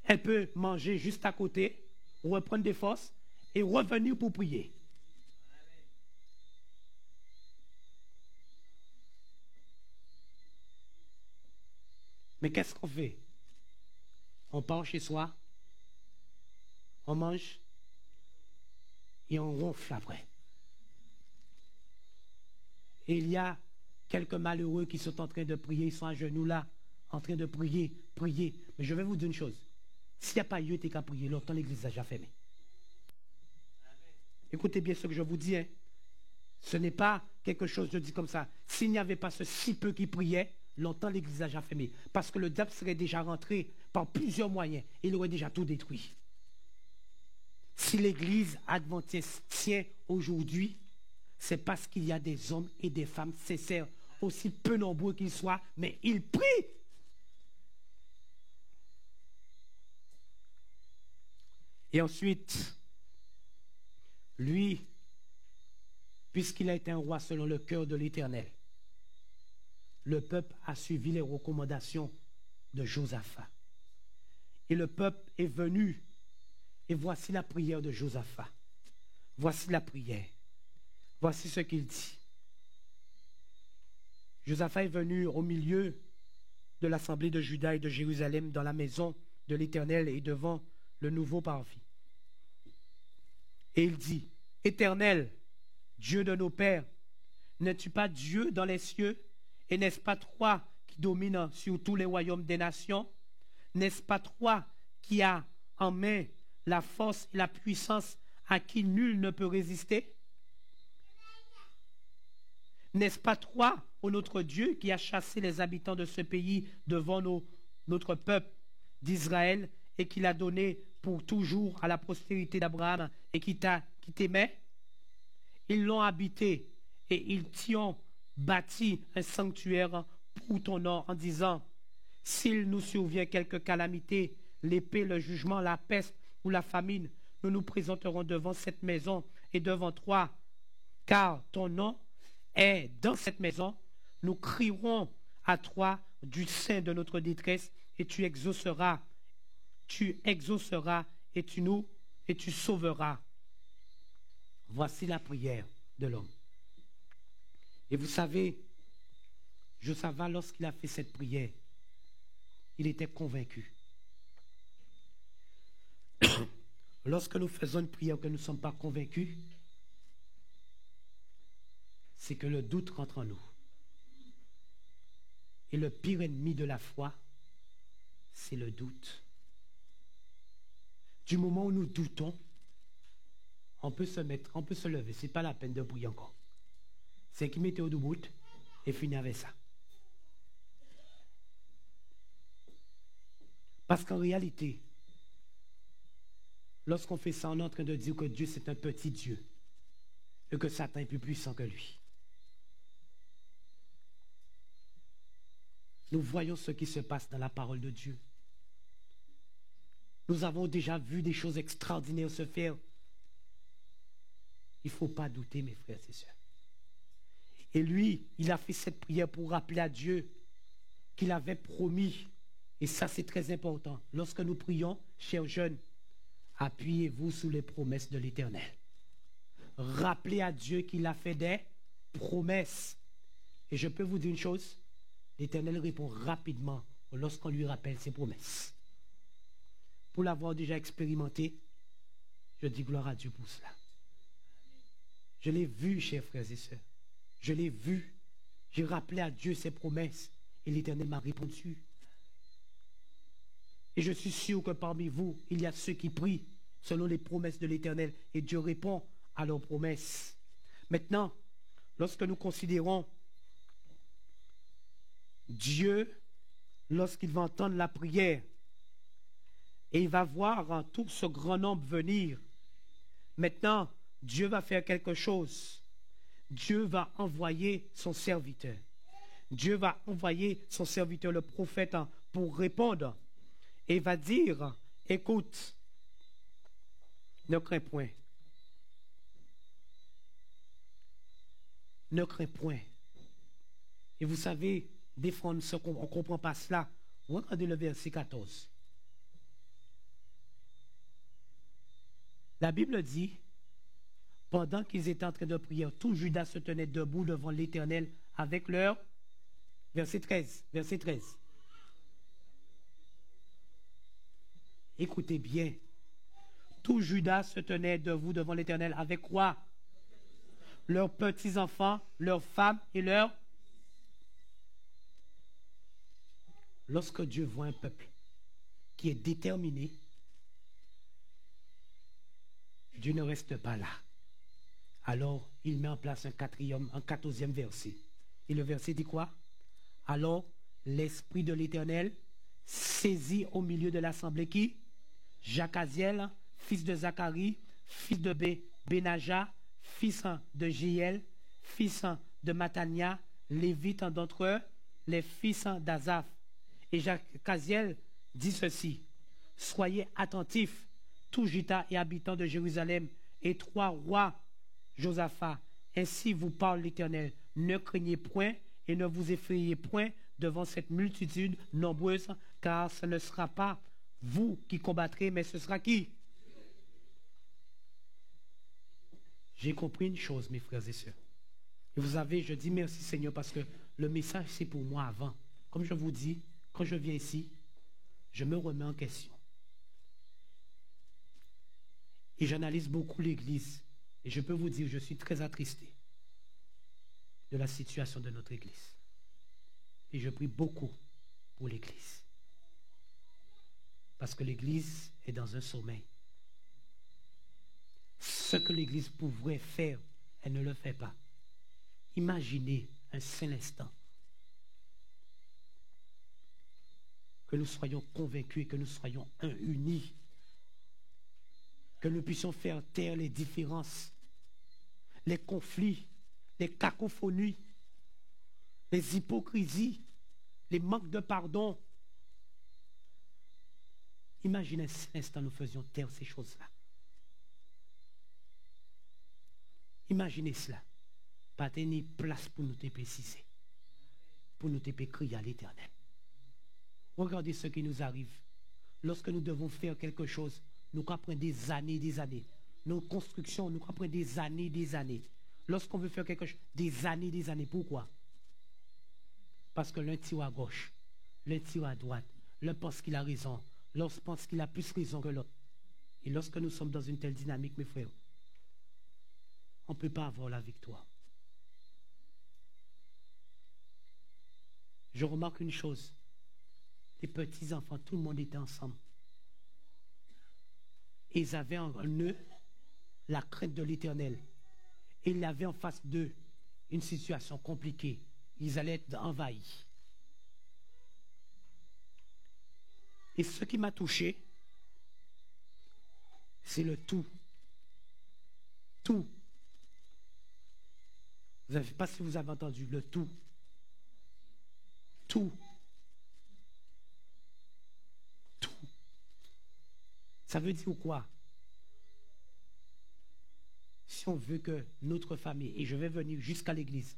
S1: elle peut manger juste à côté, reprendre des forces et revenir pour prier. Mais qu'est-ce qu'on fait? On part chez soi, on mange et on ronfle après. Et il y a quelques malheureux qui sont en train de prier, ils sont à genoux là, en train de prier, prier. Mais je vais vous dire une chose. S'il n'y a pas eu été qu'à prier, longtemps l'église a déjà fermé. Écoutez bien ce que je vous dis. Hein. Ce n'est pas quelque chose, je dis comme ça. S'il n'y avait pas ce si peu qui priaient, longtemps l'église a déjà fermé. Parce que le diable serait déjà rentré par plusieurs moyens. Il aurait déjà tout détruit. Si l'église adventiste tient aujourd'hui, c'est parce qu'il y a des hommes et des femmes sincères, aussi peu nombreux qu'ils soient, mais ils prient. Et ensuite, lui, puisqu'il a été un roi selon le cœur de l'Éternel, le peuple a suivi les recommandations de Josaphat. Et le peuple est venu, et voici la prière de Josaphat. Voici la prière. Voici ce qu'il dit. Josaphat est venu au milieu de l'assemblée de Juda et de Jérusalem dans la maison de l'Éternel et devant le nouveau parvis. Et il dit, Éternel, Dieu de nos pères, n'es-tu pas Dieu dans les cieux? Et n'est-ce pas toi qui domines sur tous les royaumes des nations? N'est-ce pas toi qui as en main la force et la puissance à qui nul ne peut résister? N'est-ce pas toi, ô notre Dieu, qui as chassé les habitants de ce pays devant notre peuple d'Israël et qui l'a donné pour toujours à la postérité d'Abraham et qui t'aimait? Ils l'ont habité et ils t'y ont bâti un sanctuaire pour ton nom en disant, s'il nous survient quelque calamité, l'épée, le jugement, la peste ou la famine, nous nous présenterons devant cette maison et devant toi, car ton nom est dans cette maison. Nous crierons à toi du sein de notre détresse et tu exauceras et tu sauveras. Voici la prière de l'homme. Et vous savez, Josaphat, lorsqu'il a fait cette prière, il était convaincu. Lorsque nous faisons une prière que nous ne sommes pas convaincus, c'est que le doute rentre en nous. Et le pire ennemi de la foi, c'est le doute. Du moment où nous doutons, on peut se lever. Ce n'est pas la peine de prier encore. C'est qui mettait au debout et finit avec ça. Parce qu'en réalité, lorsqu'on fait ça, on est en train de dire que Dieu c'est un petit Dieu et que Satan est plus puissant que lui. Nous voyons ce qui se passe dans la parole de Dieu. Nous avons déjà vu des choses extraordinaires se faire. Il ne faut pas douter, mes frères et sœurs. Et lui, il a fait cette prière pour rappeler à Dieu qu'il avait promis. Et ça, c'est très important. Lorsque nous prions, chers jeunes, appuyez-vous sous les promesses de l'Éternel. Rappelez à Dieu qu'il a fait des promesses. Et je peux vous dire une chose, l'Éternel répond rapidement lorsqu'on lui rappelle ses promesses. Pour l'avoir déjà expérimenté, je dis gloire à Dieu pour cela. Je l'ai vu, chers frères et sœurs. Je l'ai vu. J'ai rappelé à Dieu ses promesses et l'Éternel m'a répondu. Et je suis sûr que parmi vous, il y a ceux qui prient selon les promesses de l'Éternel et Dieu répond à leurs promesses. Maintenant, lorsque nous considérons Dieu, lorsqu'il va entendre la prière et il va voir tout ce grand nombre venir, maintenant, Dieu va faire quelque chose. Dieu va envoyer son serviteur. Dieu va envoyer son serviteur, le prophète, pour répondre. Et il va dire, écoute, ne crains point. Ne crains point. Et vous savez, des fois, on ne comprend pas cela. Regardez le verset 14. La Bible dit, pendant qu'ils étaient en train de prier, tout Judas se tenait debout devant l'Éternel avec leur... Verset 13. Verset 13. Écoutez bien. Tout Judas se tenait debout devant l'Éternel avec quoi? Leurs petits-enfants, leurs femmes et leurs... Lorsque Dieu voit un peuple qui est déterminé, Dieu ne reste pas là. Alors, il met en place un 14e verset. Et le verset dit quoi? Alors, l'Esprit de l'Éternel saisit au milieu de l'assemblée qui? Jacaziel, fils de Zacharie, fils de Benaja, fils de Jéel, fils de Matania, lévite d'entre eux, les fils d'Azaph. Et Jacaziel dit ceci: soyez attentifs, tous Juda et habitants de Jérusalem, et trois rois, Josaphat, ainsi vous parle l'Éternel, ne craignez point et ne vous effrayez point devant cette multitude nombreuse, car ce ne sera pas vous qui combattrez, mais ce sera qui? J'ai compris une chose, mes frères et sœurs. Et vous savez, je dis merci Seigneur parce que le message c'est pour moi avant. Comme je vous dis, quand je viens ici, je me remets en question. Et j'analyse beaucoup l'Église. Et je peux vous dire, je suis très attristé de la situation de notre Église. Et je prie beaucoup pour l'Église. Parce que l'Église est dans un sommeil. Ce que l'Église pourrait faire, elle ne le fait pas. Imaginez un seul instant que nous soyons convaincus et que nous soyons unis. Que nous puissions faire taire les différences, les conflits, les cacophonies, les hypocrisies, les manques de pardon. Imaginez un instant nous faisions taire ces choses-là. Imaginez cela. Pas tenir place pour nous préciser, pour nous crier à l'Éternel. Regardez ce qui nous arrive. Lorsque nous devons faire quelque chose, nous prenons des années. Nos constructions, nous prenons des années. Lorsqu'on veut faire quelque chose, des années. Pourquoi? Parce que l'un tire à gauche, l'un tire à droite. L'un pense qu'il a raison, l'autre pense qu'il a plus raison que l'autre. Et lorsque nous sommes dans une telle dynamique, mes frères, on ne peut pas avoir la victoire. Je remarque une chose. Les petits-enfants, tout le monde était ensemble. Et ils avaient en eux la crainte de l'Éternel. Et ils avaient en face d'eux une situation compliquée. Ils allaient être envahis. Et ce qui m'a touché, c'est le tout. Tout. Je ne sais pas si vous avez entendu le tout. Tout. Tout. Ça veut dire quoi? Si on veut que notre famille, et je vais venir jusqu'à l'église,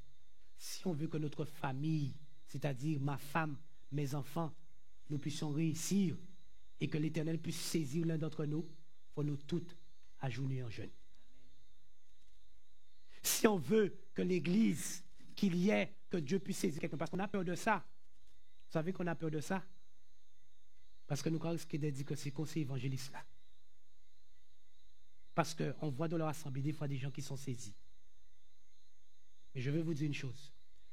S1: si on veut que notre famille, c'est-à-dire ma femme, mes enfants, nous puissions réussir et que l'Éternel puisse saisir l'un d'entre nous, il faut nous toutes ajourner en jeûne. Si on veut que l'église, qu'il y ait, que Dieu puisse saisir quelqu'un, parce qu'on a peur de ça. Vous savez qu'on a peur de ça? Parce que nous croyons qu'il dit que c'est conseil évangéliste là. Parce qu'on voit dans leur assemblée des fois des gens qui sont saisis. Mais je vais vous dire une chose.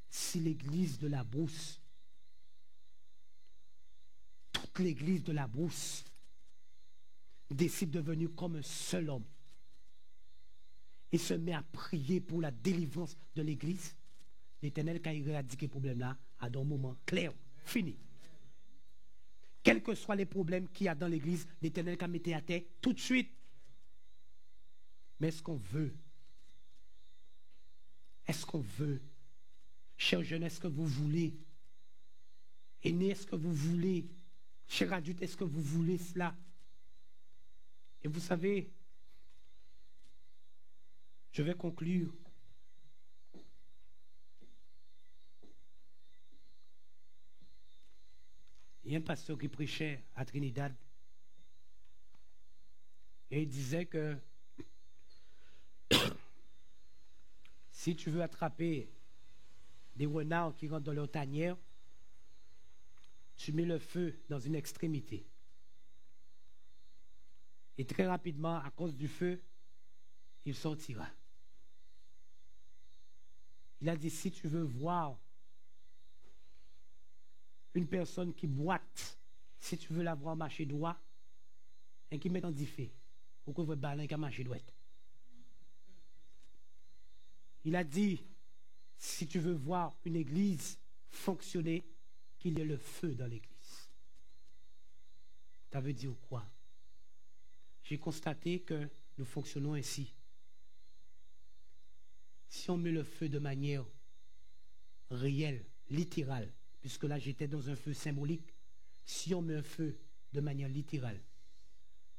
S1: Si l'église de la brousse, toute l'église de la brousse, décide de venir comme un seul homme et se met à prier pour la délivrance de l'église, l'Éternel, quand il éradique le problème là, a dans un moment clair, fini. Quels que soient les problèmes qu'il y a dans l'église, l'Éternel qui a mis à terre tout de suite. Mais est-ce qu'on veut? Est-ce qu'on veut? Chers jeunes, est-ce que vous voulez? Aînés, est-ce que vous voulez? Chers adultes, est-ce que vous voulez cela? Et vous savez, je vais conclure. Il y a un pasteur qui prêchait à Trinidad et il disait que si tu veux attraper des renards qui rentrent dans leur tanière, tu mets le feu dans une extrémité. Et très rapidement, à cause du feu, il sortira. Il a dit, si tu veux voir une personne qui boite, si tu veux la voir marcher droit, et qui met en diffé, ou que vous balin qui marcher droit. Il a dit, si tu veux voir une église fonctionner, qu'il y ait le feu dans l'église. Ça veut dire quoi? J'ai constaté que nous fonctionnons ainsi. Si on met le feu de manière réelle, littérale, puisque là j'étais dans un feu symbolique, si on met un feu de manière littérale,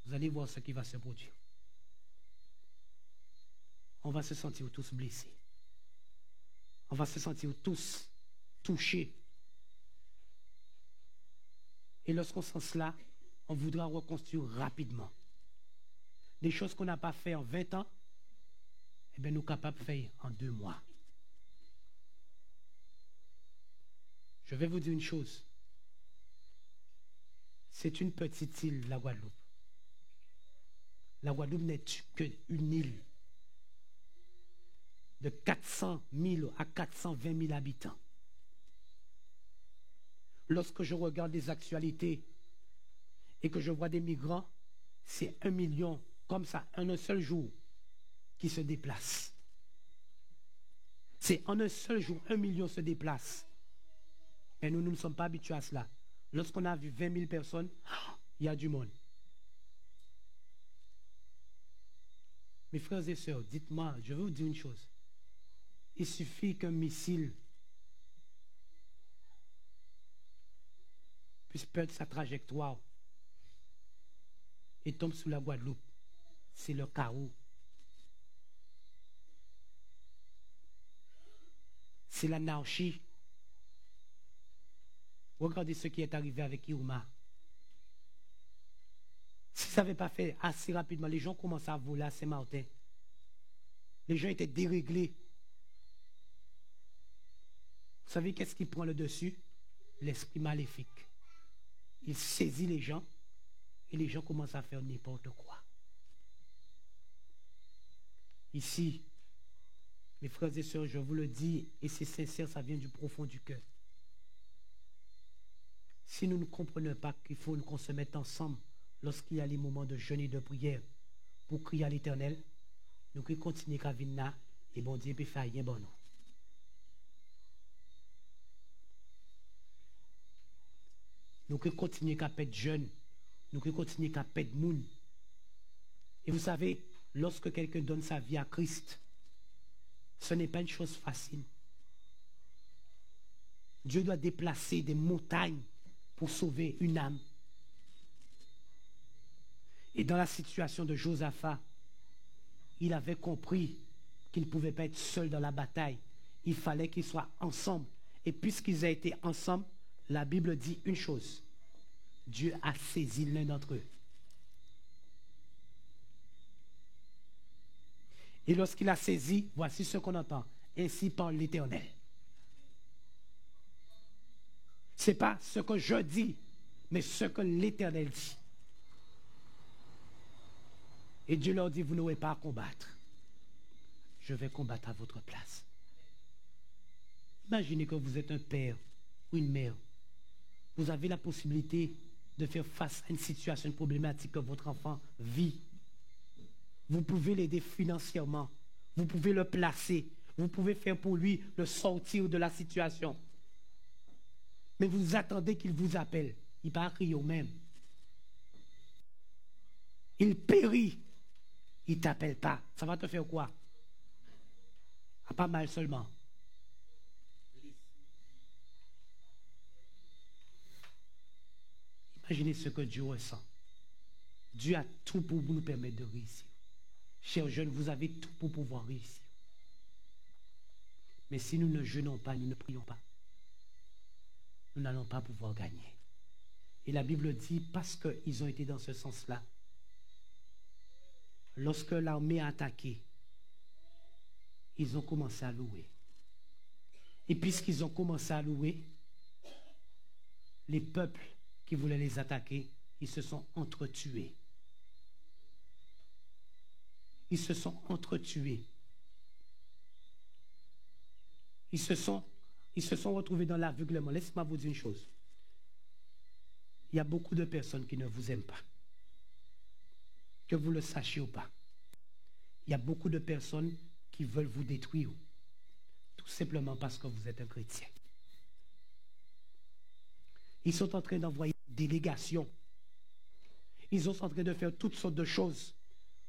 S1: vous allez voir ce qui va se produire. On va se sentir tous blessés. On va se sentir tous touchés. Et lorsqu'on sent cela, on voudra reconstruire rapidement. Des choses qu'on n'a pas fait en 20 ans, eh bien, nous sommes capables de faire en 2 mois. Je vais vous dire une chose. C'est une petite île, la Guadeloupe. La Guadeloupe n'est qu'une île de 400 000 à 420 000 habitants. Lorsque je regarde les actualités et que je vois des migrants, c'est 1 million, comme ça, en un seul jour, qui se déplacent. C'est en un seul jour, 1 million se déplacent. Mais nous ne sommes pas habitués à cela. Lorsqu'on a vu 20 000 personnes, il y a du monde. Mes frères et sœurs, dites-moi, je vais vous dire une chose. Il suffit qu'un missile puisse perdre sa trajectoire et tombe sous la Guadeloupe. C'est le chaos. C'est l'anarchie. Regardez ce qui est arrivé avec Irma. Si ça n'avait pas fait assez rapidement, les gens commençaient à voler à Saint-Martin. Les gens étaient déréglés. Vous savez qu'est-ce qui prend le dessus? L'esprit maléfique. Il saisit les gens et les gens commencent à faire n'importe quoi. Ici, mes frères et sœurs, je vous le dis, et c'est sincère, ça vient du profond du cœur. Si nous ne comprenons pas qu'il faut qu'on se mette ensemble lorsqu'il y a les moments de jeûne et de prière pour crier à l'Éternel, nous qui continuons à vivre et bon Dieu peut faire rien bon nous. Nous qui continuons à perdre jeûne, nous qui continuons à perdre moun. Et vous savez, lorsque quelqu'un donne sa vie à Christ, ce n'est pas une chose facile. Dieu doit déplacer des montagnes pour sauver une âme. Et dans la situation de Josaphat, il avait compris qu'il ne pouvait pas être seul dans la bataille. Il fallait qu'ils soient ensemble. Et puisqu'ils ont été ensemble, la Bible dit une chose. Dieu a saisi l'un d'entre eux. Et lorsqu'il a saisi, voici ce qu'on entend. Ainsi parle l'Éternel. Ce n'est pas ce que je dis, mais ce que l'Éternel dit. Et Dieu leur dit, vous n'aurez pas à combattre. Je vais combattre à votre place. Imaginez que vous êtes un père ou une mère. Vous avez la possibilité de faire face à une situation problématique que votre enfant vit. Vous pouvez l'aider financièrement. Vous pouvez le placer. Vous pouvez faire pour lui le sortir de la situation. Mais vous attendez qu'il vous appelle. Il va crier au même. Il périt. Il ne t'appelle pas. Ça va te faire quoi? Ah, pas mal seulement. Imaginez ce que Dieu ressent. Dieu a tout pour nous permettre de réussir. Chers jeunes, vous avez tout pour pouvoir réussir. Mais si nous ne jeûnons pas, nous ne prions pas, nous n'allons pas pouvoir gagner. Et la Bible dit, parce qu'ils ont été dans ce sens-là, lorsque l'armée a attaqué, ils ont commencé à louer. Et puisqu'ils ont commencé à louer, les peuples qui voulaient les attaquer, ils se sont entretués. Ils se sont entretués. Ils se sont retrouvés dans l'aveuglement. Laissez-moi vous dire une chose. Il y a beaucoup de personnes qui ne vous aiment pas. Que vous le sachiez ou pas. Il y a beaucoup de personnes qui veulent vous détruire. Tout simplement parce que vous êtes un chrétien. Ils sont en train d'envoyer des délégations. Ils sont en train de faire toutes sortes de choses.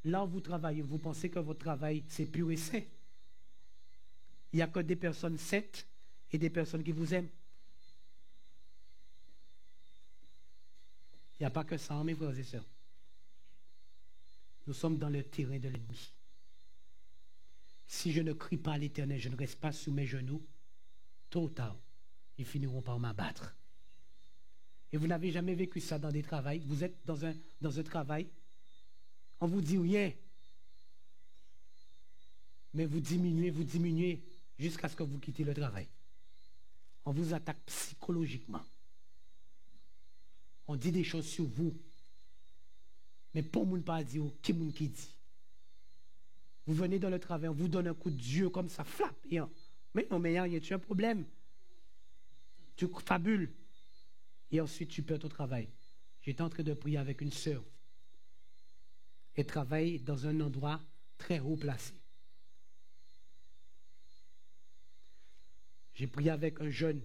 S1: Là où vous travaillez, vous pensez que votre travail, c'est pur et saint. Il n'y a que des personnes saintes et des personnes qui vous aiment. Il n'y a pas que ça, mes frères et sœurs. Nous sommes dans le terrain de l'ennemi. Si je ne crie pas à l'Éternel, je ne reste pas sous mes genoux, tôt ou tard, ils finiront par m'abattre. Et vous n'avez jamais vécu ça dans des travails. Vous êtes dans un travail, on vous dit rien. Mais vous diminuez, jusqu'à ce que vous quittez le travail. On vous attaque psychologiquement. On dit des choses sur vous. Mais pour moun pas dire, qui moun qui dit. Vous venez dans le travail, on vous donne un coup de Dieu comme ça, flap. Mais non, mais il y a un problème. Tu fabules. Et ensuite, tu perds ton travail. J'étais en train de prier avec une sœur. Elle travaille dans un endroit très haut placé. J'ai prié avec un jeune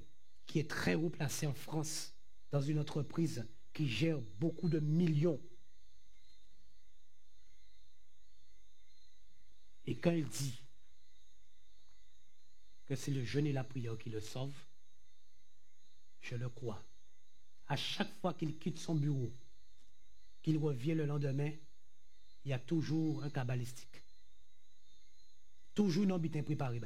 S1: qui est très haut placé en France, dans une entreprise qui gère beaucoup de millions. Et quand il dit que c'est le jeûne et la prière qui le sauvent, je le crois. À chaque fois qu'il quitte son bureau, qu'il revient le lendemain, il y a toujours un cabalistique. Toujours une ambition préparée.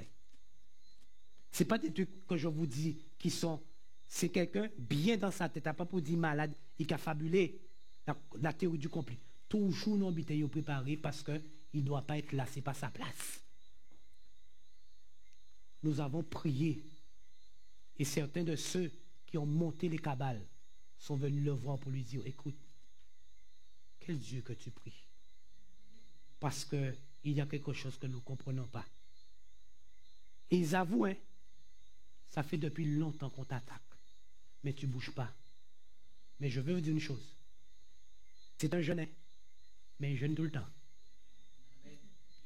S1: Ce n'est pas des trucs que je vous dis qui sont... C'est quelqu'un bien dans sa tête, pas pour dire malade, il a fabulé la théorie du complot. Toujours une ambition préparée parce qu'il ne doit pas être là, ce n'est pas sa place. Nous avons prié et certains de ceux qui ont monté les cabales sont venus le voir pour lui dire, écoute, quel Dieu que tu pries? Parce qu'il y a quelque chose que nous ne comprenons pas. Et ils avouent, hein, ça fait depuis longtemps qu'on t'attaque, mais tu ne bouges pas. Mais je veux vous dire une chose. C'est un jeûne, mais il jeûne tout le temps.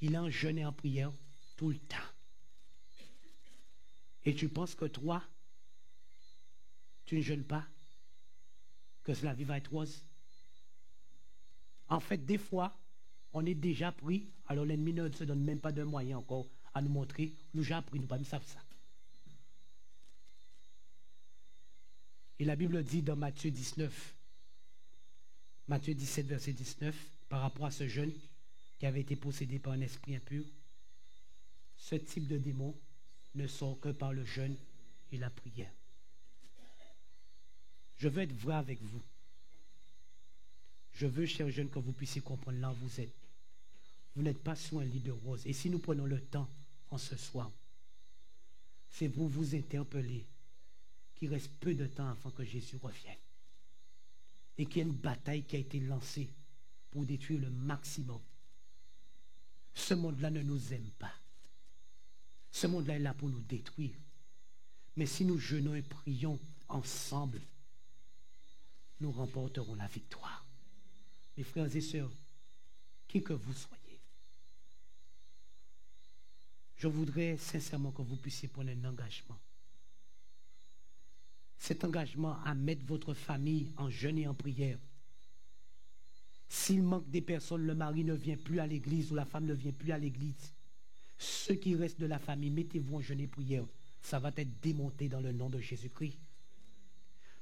S1: Il est en jeûne et en prière tout le temps. Et tu penses que toi, tu ne jeûnes pas, que la vie va être rose? En fait, des fois, on est déjà pris, alors l'ennemi ne se donne même pas de moyen encore à nous montrer, nous déjà pris, nous pas nous savons ça. Et la Bible dit dans Matthieu 19, Matthieu 17, verset 19, par rapport à ce jeune qui avait été possédé par un esprit impur, ce type de démon ne sort que par le jeûne et la prière. Je veux être vrai avec vous. Je veux, chers jeunes, que vous puissiez comprendre là où vous êtes. Vous n'êtes pas sous un lit de rose. Et si nous prenons le temps en ce soir, c'est pour vous interpeller qu'il reste peu de temps avant que Jésus revienne. Et qu'il y a une bataille qui a été lancée pour détruire le maximum. Ce monde-là ne nous aime pas. Ce monde-là est là pour nous détruire. Mais si nous jeûnons et prions ensemble, nous remporterons la victoire. Mes frères et sœurs, qui que vous soyez, je voudrais sincèrement que vous puissiez prendre un engagement. Cet engagement à mettre votre famille en jeûne et en prière. S'il manque des personnes, le mari ne vient plus à l'église ou la femme ne vient plus à l'église, ceux qui restent de la famille, mettez-vous en jeûne et prière. Ça va être démonté dans le nom de Jésus-Christ.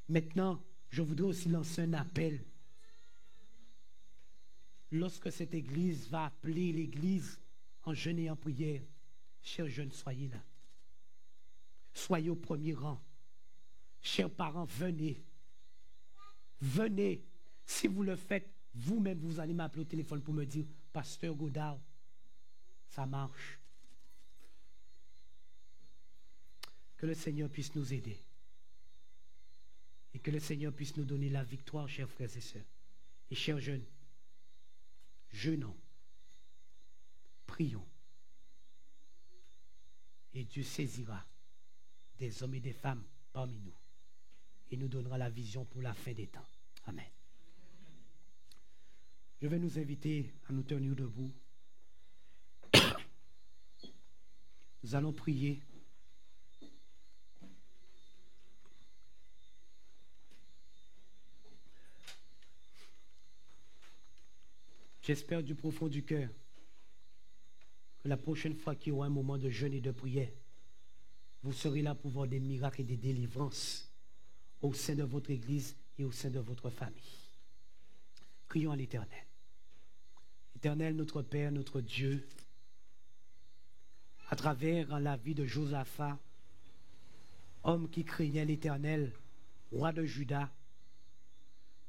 S1: Maintenant, je voudrais aussi lancer un appel. Lorsque cette église va appeler l'église en jeûne et en prière, chers jeunes, soyez là. Soyez au premier rang. Chers parents, venez. venez. Si vous le faites, vous-même, vous allez m'appeler au téléphone pour me dire, Pasteur Godard, ça marche. Que le Seigneur puisse nous aider. Et que le Seigneur puisse nous donner la victoire, chers frères et sœurs. Et chers jeunes, jeûnons, prions. Et Dieu saisira des hommes et des femmes parmi nous. Et nous donnera la vision pour la fin des temps. Amen. Je vais nous inviter à nous tenir debout. Nous allons prier. J'espère du profond du cœur que la prochaine fois qu'il y aura un moment de jeûne et de prière, vous serez là pour voir des miracles et des délivrances au sein de votre Église et au sein de votre famille. Prions à l'Éternel. Éternel, notre Père, notre Dieu, à travers la vie de Josaphat, homme qui craignait l'Éternel, roi de Juda,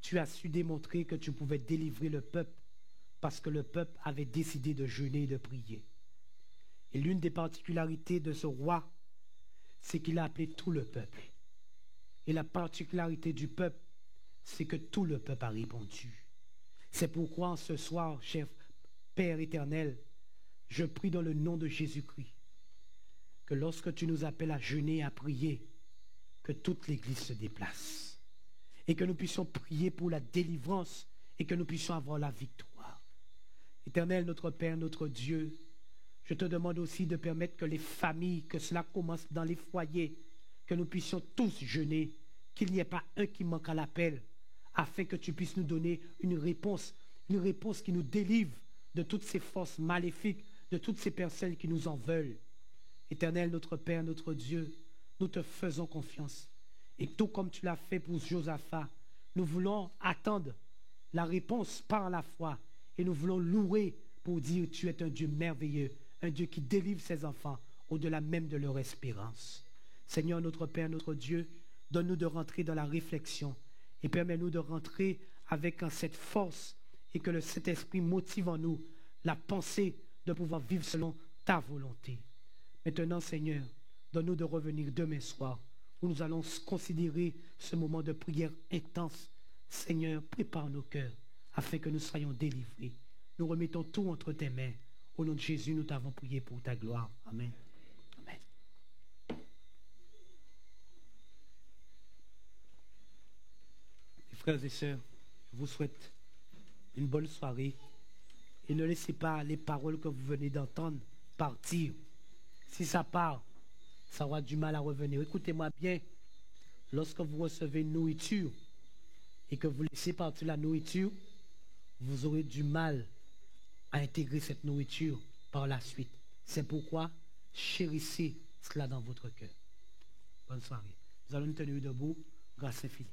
S1: tu as su démontrer que tu pouvais délivrer le peuple parce que le peuple avait décidé de jeûner et de prier. Et l'une des particularités de ce roi, c'est qu'il a appelé tout le peuple. Et la particularité du peuple, c'est que tout le peuple a répondu. C'est pourquoi en ce soir, cher Père éternel, je prie dans le nom de Jésus-Christ, que lorsque tu nous appelles à jeûner et à prier, que toute l'Église se déplace. Et que nous puissions prier pour la délivrance et que nous puissions avoir la victoire. Éternel, notre Père, notre Dieu, je te demande aussi de permettre que les familles, que cela commence dans les foyers, que nous puissions tous jeûner, qu'il n'y ait pas un qui manque à l'appel, afin que tu puisses nous donner une réponse qui nous délivre de toutes ces forces maléfiques, de toutes ces personnes qui nous en veulent. Éternel, notre Père, notre Dieu, nous te faisons confiance. Et tout comme tu l'as fait pour Josaphat, nous voulons attendre la réponse par la foi et nous voulons louer pour dire tu es un Dieu merveilleux, un Dieu qui délivre ses enfants au-delà même de leur espérance. Seigneur, notre Père, notre Dieu, donne-nous de rentrer dans la réflexion et permets-nous de rentrer avec cette force et que le Saint-Esprit motive en nous la pensée de pouvoir vivre selon ta volonté. Maintenant, Seigneur, donne-nous de revenir demain soir où nous allons considérer ce moment de prière intense. Seigneur, prépare nos cœurs afin que nous soyons délivrés. Nous remettons tout entre tes mains. Au nom de Jésus, nous t'avons prié pour ta gloire. Amen. Amen. Mes frères et sœurs, je vous souhaite une bonne soirée et ne laissez pas les paroles que vous venez d'entendre partir. Si ça part, ça aura du mal à revenir. Écoutez-moi bien, lorsque vous recevez une nourriture et que vous laissez partir la nourriture, vous aurez du mal à intégrer cette nourriture par la suite. C'est pourquoi chérissez cela dans votre cœur. Bonne soirée. Nous allons nous tenir debout. Grâce infinie.